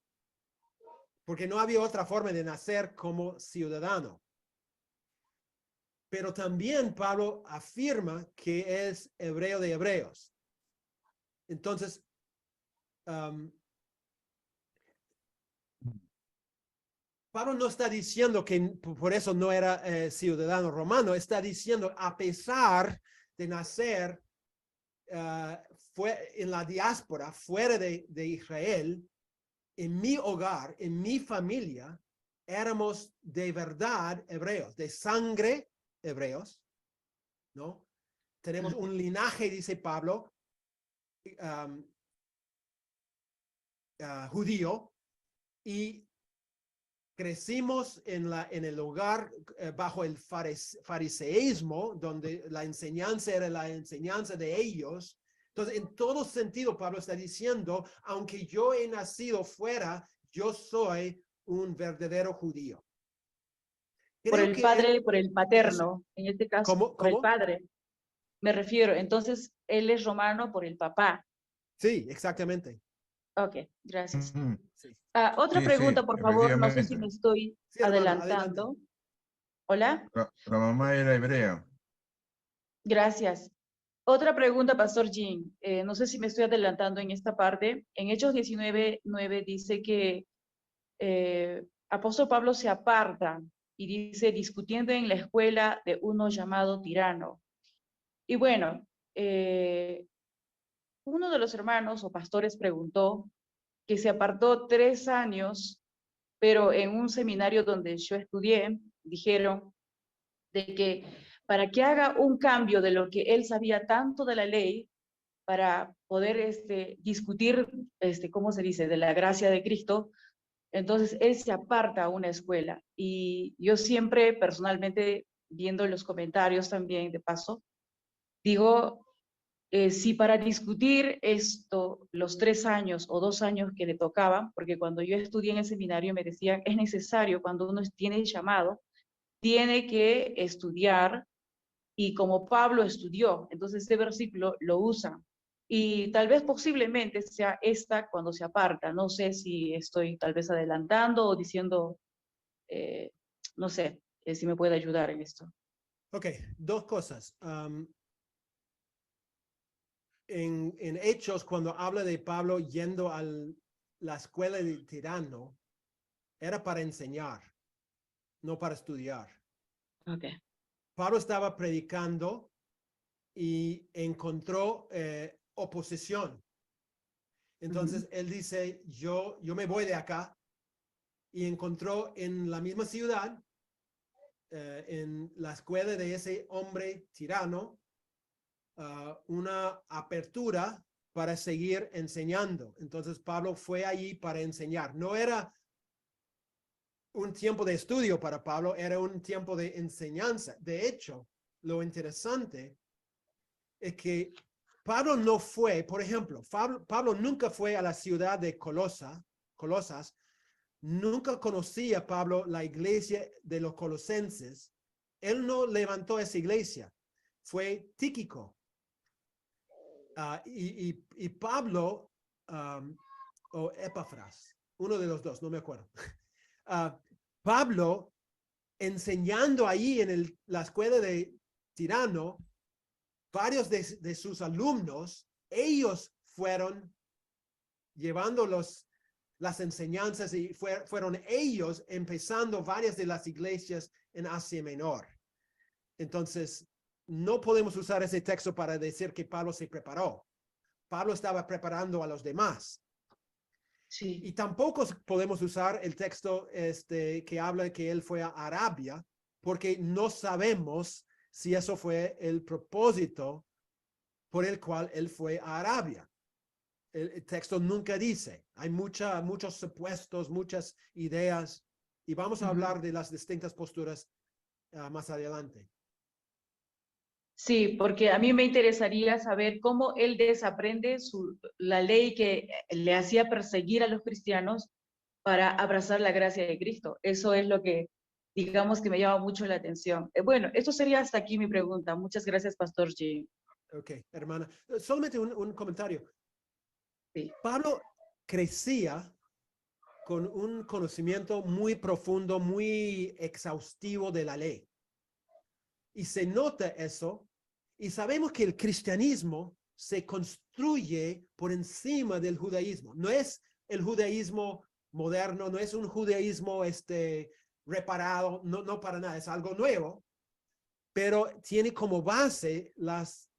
porque no había otra forma de nacer como ciudadano. Pero también Pablo afirma que es hebreo de hebreos. Entonces, Pablo no está diciendo que por eso no era ciudadano romano, está diciendo a pesar de nacer fue en la diáspora, fuera de Israel, en mi hogar, en mi familia, éramos de verdad hebreos, de sangre hebreos, ¿no? Tenemos un linaje, dice Pablo, judío, y crecimos en el hogar bajo el fariseísmo, donde la enseñanza era la enseñanza de ellos. Entonces, en todo sentido, Pablo está diciendo, aunque yo he nacido fuera, yo soy un verdadero judío. Por el padre, por el paterno, en este caso, ¿Cómo? por el padre. Me refiero, entonces, él es romano por el papá. Sí, exactamente. Ok, gracias. Sí. Otra Sí, pregunta, sí, por favor, no sé si me efectivamente. estoy Sí, hermana, adelante. adelantando. Hola, La mamá era hebrea. gracias. Otra pregunta, Pastor Jean. No sé si me estoy adelantando en esta parte. En Hechos 19:9 dice que apóstol Pablo se aparta y dice, discutiendo en la escuela de uno llamado Tirano. Y bueno, uno de los hermanos o pastores preguntó que se apartó 3 años, pero en un seminario donde yo estudié, dijeron de que para que haga un cambio de lo que él sabía tanto de la ley, para poder discutir, ¿cómo se dice?, de la gracia de Cristo, entonces él se aparta a una escuela. Y yo siempre, personalmente, viendo los comentarios también, de paso, digo, si para discutir esto, los 3 años o 2 años que le tocaban, porque cuando yo estudié en el seminario me decían, es necesario, cuando uno tiene llamado, tiene que estudiar, y como Pablo estudió, entonces este versículo lo usa. Y tal vez posiblemente sea esta cuando se aparta. No sé si estoy tal vez adelantando o diciendo, no sé, si me puede ayudar en esto. Ok, dos cosas. En Hechos, cuando habla de Pablo yendo a la escuela de Tirano, era para enseñar, no para estudiar. Ok. Pablo estaba predicando y encontró oposición. Entonces él dice, yo me voy de acá, y encontró en la misma ciudad, en la escuela de ese hombre tirano, una apertura para seguir enseñando. Entonces Pablo fue allí para enseñar. No era un tiempo de estudio para Pablo, era un tiempo de enseñanza. De hecho, lo interesante es que Pablo no fue, por ejemplo, Pablo nunca fue a la ciudad de Colosas, nunca conocía Pablo la iglesia de los colosenses. Él no levantó esa iglesia, fue Tíquico. Y Pablo, o Epafras, uno de los dos, no me acuerdo. Pablo, enseñando ahí en la escuela de Tirano, varios de sus alumnos, ellos fueron llevando las enseñanzas, y fueron ellos empezando varias de las iglesias en Asia Menor. Entonces, no podemos usar ese texto para decir que Pablo se preparó. Pablo estaba preparando a los demás. Sí. Y tampoco podemos usar el texto que habla de que él fue a Arabia, porque no sabemos si eso fue el propósito por el cual él fue a Arabia. El texto nunca dice. Hay muchos supuestos, muchas ideas, y vamos a hablar de las distintas posturas más adelante. Sí, porque a mí me interesaría saber cómo él desaprende la ley que le hacía perseguir a los cristianos para abrazar la gracia de Cristo. Eso es lo que, digamos, que me llama mucho la atención. Bueno, esto sería hasta aquí mi pregunta. Muchas gracias, Pastor G. Ok, hermana. Solamente un comentario. Sí. Pablo crecía con un conocimiento muy profundo, muy exhaustivo de la ley. Y se nota eso, y sabemos que el cristianismo se construye por encima del judaísmo. No es el judaísmo moderno, no es un judaísmo reparado, no para nada, es algo nuevo, pero tiene como base las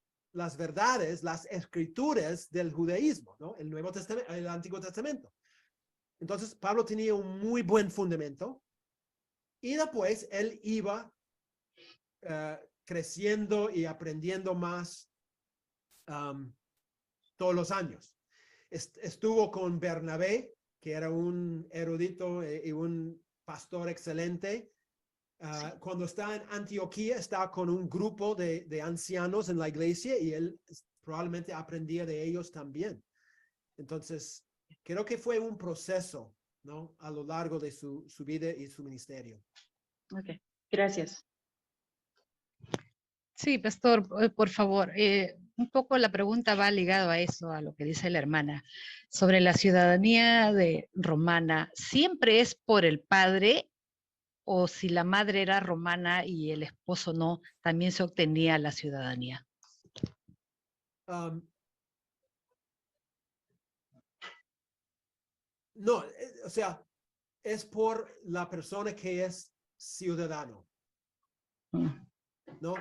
verdades, las escrituras del judaísmo, ¿no? El Nuevo Testamento, el Antiguo Testamento. Entonces, Pablo tenía un muy buen fundamento, y después él iba creciendo y aprendiendo más todos los años. Estuvo con Bernabé, que era un erudito y un pastor excelente. Cuando está en Antioquía, está con un grupo de ancianos en la iglesia, y él probablemente aprendía de ellos también. Entonces, creo que fue un proceso, ¿no?, a lo largo de su vida y su ministerio. Ok, gracias. Sí, pastor, por favor. Un poco la pregunta va ligado a eso, a lo que dice la hermana. Sobre la ciudadanía romana, ¿siempre es por el padre o si la madre era romana y el esposo no, también se obtenía la ciudadanía? No, o sea, es por la persona que es ciudadano, ¿no?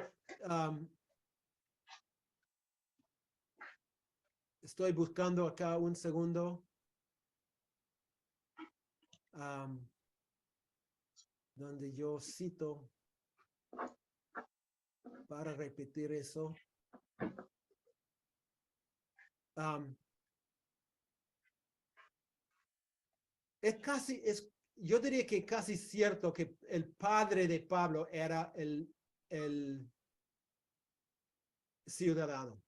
Estoy buscando acá un segundo. Donde yo cito para repetir eso. Yo diría que casi cierto que el padre de Pablo era el ciudadano.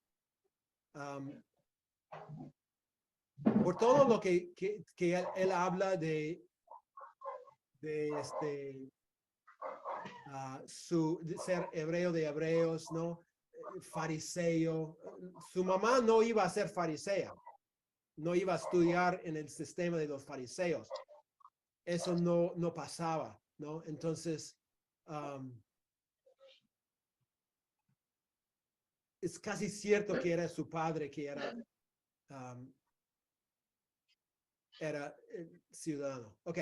Por todo lo que él habla de de ser hebreo de hebreos, ¿no? Fariseo. Su mamá no iba a ser farisea. No iba a estudiar en el sistema de los fariseos. Eso no pasaba, ¿no? Entonces, es casi cierto que era su padre que era ciudadano. Ok.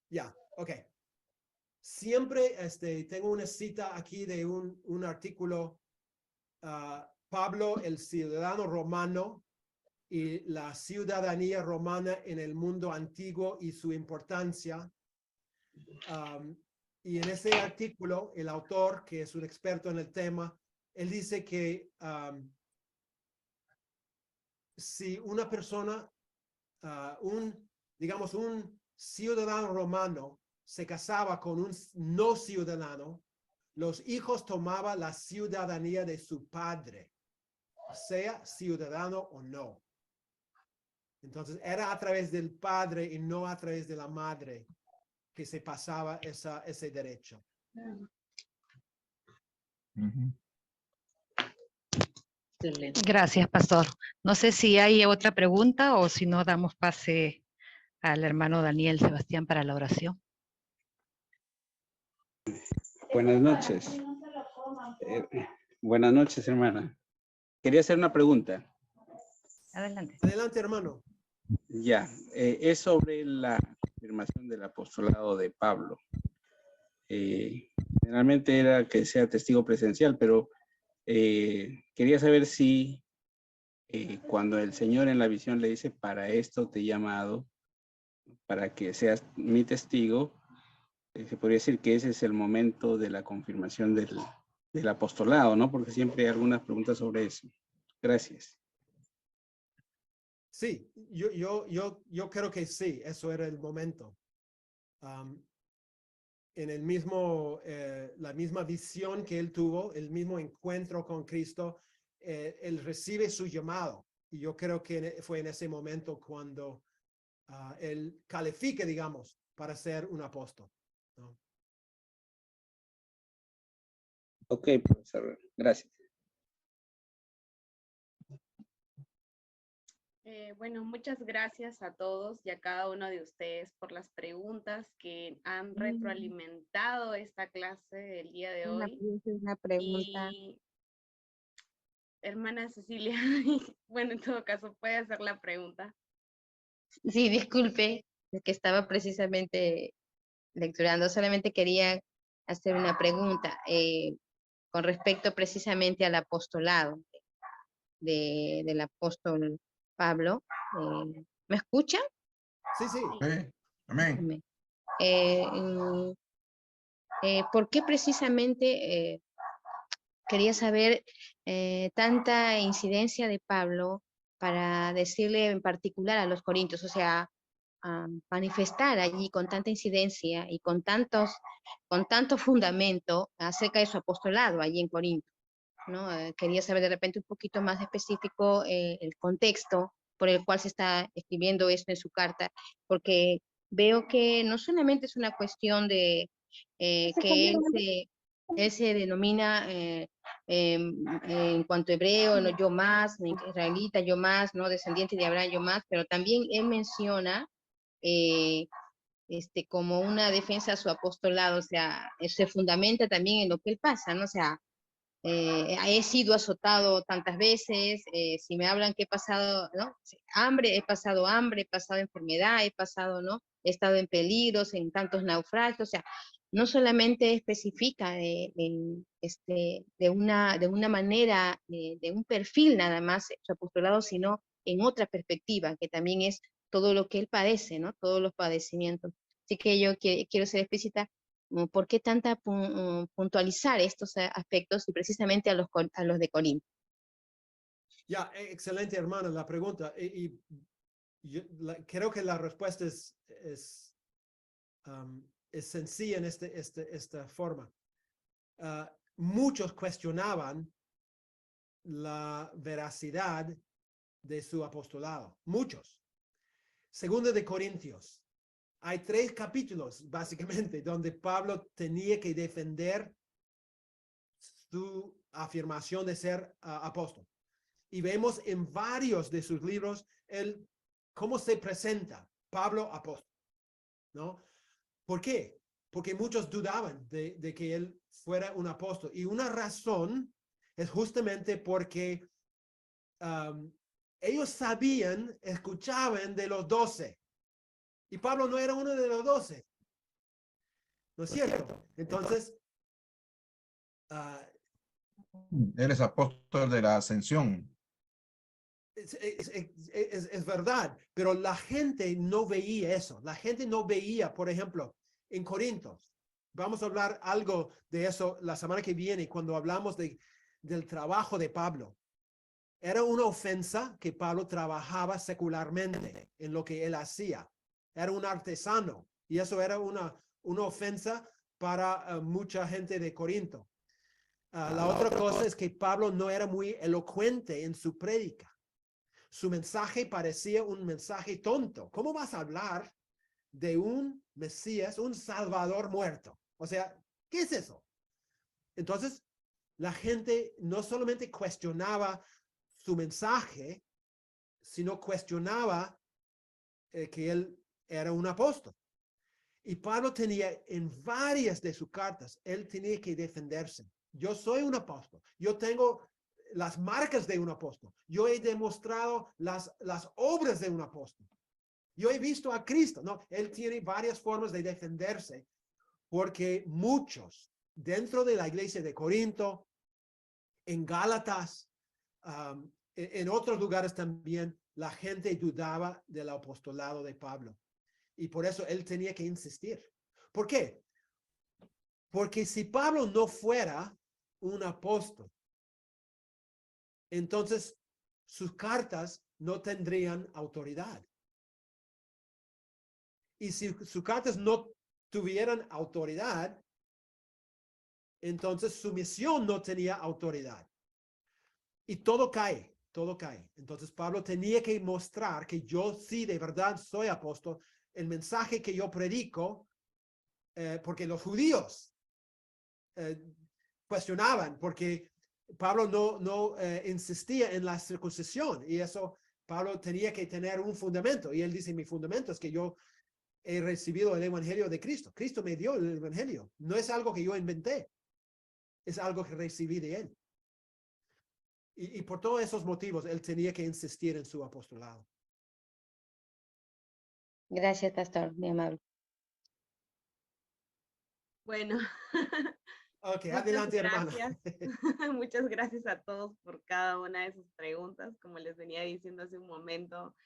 Ya, ok. Siempre tengo una cita aquí de un artículo, Pablo, el ciudadano romano y la ciudadanía romana en el mundo antiguo y su importancia. Y en ese artículo, el autor, que es un experto en el tema, él dice que si una persona, digamos, un ciudadano romano se casaba con un no ciudadano, los hijos tomaban la ciudadanía de su padre, sea ciudadano o no. Entonces era a través del padre y no a través de la madre que se pasaba ese derecho. Gracias, pastor. No sé si hay otra pregunta o si no damos pase al hermano Daniel Sebastián para la oración. Buenas noches. Buenas noches, hermana. Quería hacer una pregunta. Adelante. Adelante, hermano. Ya, es sobre la afirmación del apostolado de Pablo. Generalmente era que sea testigo presencial, pero quería saber si cuando el Señor en la visión le dice, para esto te he llamado, para que seas mi testigo, se podría decir que ese es el momento de la confirmación del apostolado, ¿no? Porque siempre hay algunas preguntas sobre eso. Gracias. Sí, yo creo que sí, eso era el momento. En el mismo, la misma visión que él tuvo, el mismo encuentro con Cristo, él recibe su llamado. Y yo creo que fue en ese momento cuando él califica, digamos, para ser un apóstol, ¿no? Ok, profesor. Gracias. Bueno, muchas gracias a todos y a cada uno de ustedes por las preguntas que han retroalimentado esta clase del día de hoy. Una pregunta. Y, hermana Cecilia, bueno, en todo caso puede hacer la pregunta. Sí, disculpe, es que estaba precisamente lecturando. Solamente quería hacer una pregunta con respecto precisamente al apostolado del apóstol Pablo. ¿Me escuchan? Sí, sí. Amén. ¿Por qué precisamente quería saber tanta incidencia de Pablo para decirle en particular a los corintios, o sea, manifestar allí con tanta incidencia y con tanto fundamento acerca de su apostolado allí en Corinto, ¿no? Quería saber de repente un poquito más específico el contexto por el cual se está escribiendo esto en su carta, porque veo que no solamente es una cuestión de que él Él se denomina en cuanto a hebreo, no, yo más, israelita, yo más, no, descendiente de Abraham, yo más, pero también él menciona como una defensa a su apostolado, o sea, se fundamenta también en lo que él pasa, ¿no? O sea, he sido azotado tantas veces, si me hablan que he pasado, ¿no? He pasado enfermedad, he pasado, ¿no? He estado en peligros, en tantos naufragios, o sea, no solamente especifica de una manera, de un perfil nada más su apostolado, sino en otra perspectiva, que también es todo lo que él padece, ¿no? Todos los padecimientos. Así que yo quiero ser explícita. ¿Por qué tanta puntualizar estos aspectos y precisamente a los de Corinto? Ya, excelente, hermana, la pregunta. Y creo que la respuesta es sencilla en esta forma. Muchos cuestionaban la veracidad de su apostolado. Muchos. Segundo de Corintios. Hay 3 capítulos, básicamente, donde Pablo tenía que defender su afirmación de ser apóstol. Y vemos en varios de sus libros cómo se presenta Pablo apóstol, ¿no? ¿Por qué? Porque muchos dudaban de que él fuera un apóstol. Y una razón es justamente porque ellos sabían, escuchaban de los 12. Y Pablo no era uno de los 12. ¿No es cierto? Entonces, Él es apóstol de la ascensión. es verdad, pero la gente no veía eso. La gente no veía, por ejemplo, en Corintios. Vamos a hablar algo de eso la semana que viene cuando hablamos del trabajo de Pablo. Era una ofensa que Pablo trabajaba secularmente en lo que él hacía. Era un artesano y eso era una ofensa para mucha gente de Corinto. La otra cosa es que Pablo no era muy elocuente en su prédica. Su mensaje parecía un mensaje tonto. ¿Cómo vas a hablar de un Mesías, un Salvador muerto? O sea, ¿qué es eso? Entonces, la gente no solamente cuestionaba su mensaje, sino cuestionaba que él era un apóstol. Y Pablo tenía en varias de sus cartas, él tenía que defenderse. Yo soy un apóstol. Yo tengo las marcas de un apóstol. Yo he demostrado las obras de un apóstol. Yo he visto a Cristo. No, él tiene varias formas de defenderse porque muchos dentro de la iglesia de Corinto, en Gálatas, en otros lugares también, la gente dudaba del apostolado de Pablo. Y por eso él tenía que insistir. ¿Por qué? Porque si Pablo no fuera un apóstol, entonces sus cartas no tendrían autoridad. Y si sus cartas no tuvieran autoridad, entonces su misión no tenía autoridad. Y todo cae, todo cae. Entonces Pablo tenía que mostrar que yo sí de verdad soy apóstol. El mensaje que yo predico, porque los judíos cuestionaban, porque Pablo no insistía en la circuncisión y eso Pablo tenía que tener un fundamento y él dice, mi fundamento es que yo he recibido el evangelio de Cristo. Cristo me dio el evangelio. No es algo que yo inventé, es algo que recibí de él. Y por todos esos motivos, él tenía que insistir en su apostolado. Gracias, pastor, muy amable. Bueno. Ok, adelante, hermana. Muchas gracias a todos por cada una de sus preguntas. Como les venía diciendo hace un momento,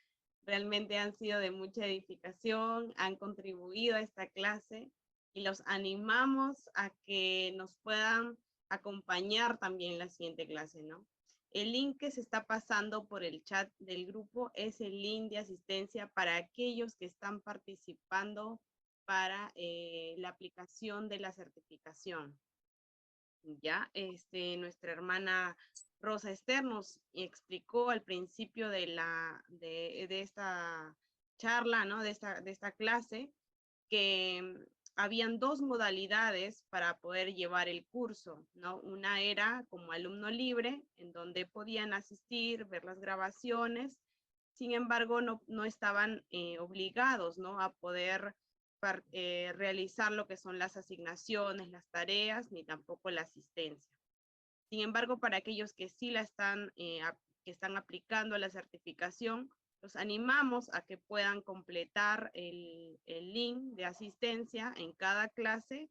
realmente han sido de mucha edificación, han contribuido a esta clase y los animamos a que nos puedan acompañar también en la siguiente clase, ¿no? El link que se está pasando por el chat del grupo es el link de asistencia para aquellos que están participando para la aplicación de la certificación. Ya, nuestra hermana Rosa Esther nos explicó al principio de esta charla, ¿no? De esta clase, que habían dos modalidades para poder llevar el curso, ¿no? Una era como alumno libre, en donde podían asistir, ver las grabaciones, sin embargo, no estaban obligados, ¿no? A poder realizar lo que son las asignaciones, las tareas, ni tampoco la asistencia. Sin embargo, para aquellos que sí que están aplicando la certificación, los animamos a que puedan completar el link de asistencia en cada clase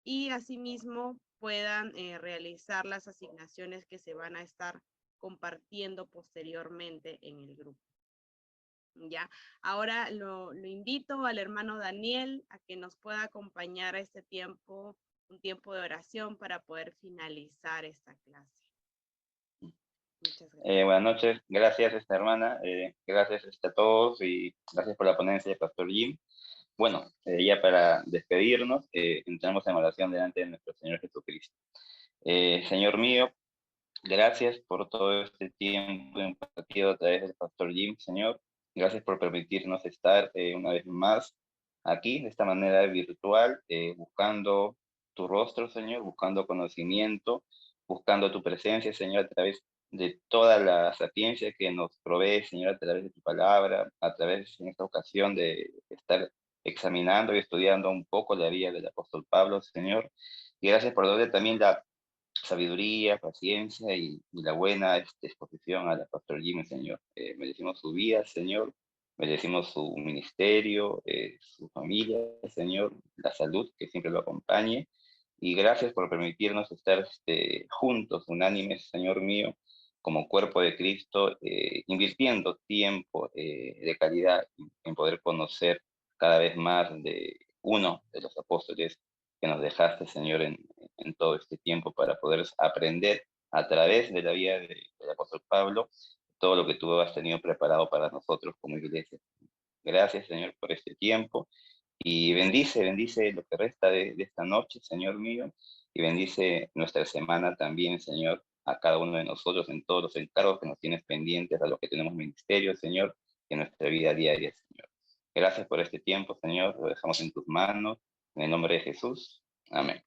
y asimismo puedan realizar las asignaciones que se van a estar compartiendo posteriormente en el grupo. Ya, ahora lo invito al hermano Daniel a que nos pueda acompañar a este tiempo, un tiempo de oración para poder finalizar esta clase. Muchas gracias. Buenas noches, gracias hermana, gracias a todos y gracias por la ponencia de Pastor Jim. Bueno, ya para despedirnos, entramos en oración delante de nuestro Señor Jesucristo. Señor mío, gracias por todo este tiempo impartido a través del Pastor Jim, Señor. Gracias por permitirnos estar una vez más aquí, de esta manera virtual, buscando tu rostro, Señor, buscando conocimiento, buscando tu presencia, Señor, a través de toda la sapiencia que nos provee, Señor, a través de tu palabra, a través, en esta ocasión, de estar examinando y estudiando un poco la vida del apóstol Pablo, Señor. Y gracias por darle también la sabiduría, paciencia y la buena exposición al pastor Jimmy, Señor. Merecimos su vida, Señor. Merecimos su ministerio, su familia, Señor, la salud que siempre lo acompañe. Y gracias por permitirnos estar juntos, unánimes, Señor mío, como cuerpo de Cristo, invirtiendo tiempo de calidad en poder conocer cada vez más de uno de los apóstoles que nos dejaste, Señor, en todo este tiempo para poder aprender a través de la vida del apóstol Pablo todo lo que tú has tenido preparado para nosotros como iglesia. Gracias, Señor, por este tiempo y bendice lo que resta de esta noche, Señor mío, y bendice nuestra semana también, Señor, a cada uno de nosotros en todos los encargos que nos tienes pendientes, a los que tenemos ministerio, Señor, en nuestra vida diaria, Señor. Gracias por este tiempo, Señor, lo dejamos en tus manos, en el nombre de Jesús. Amén.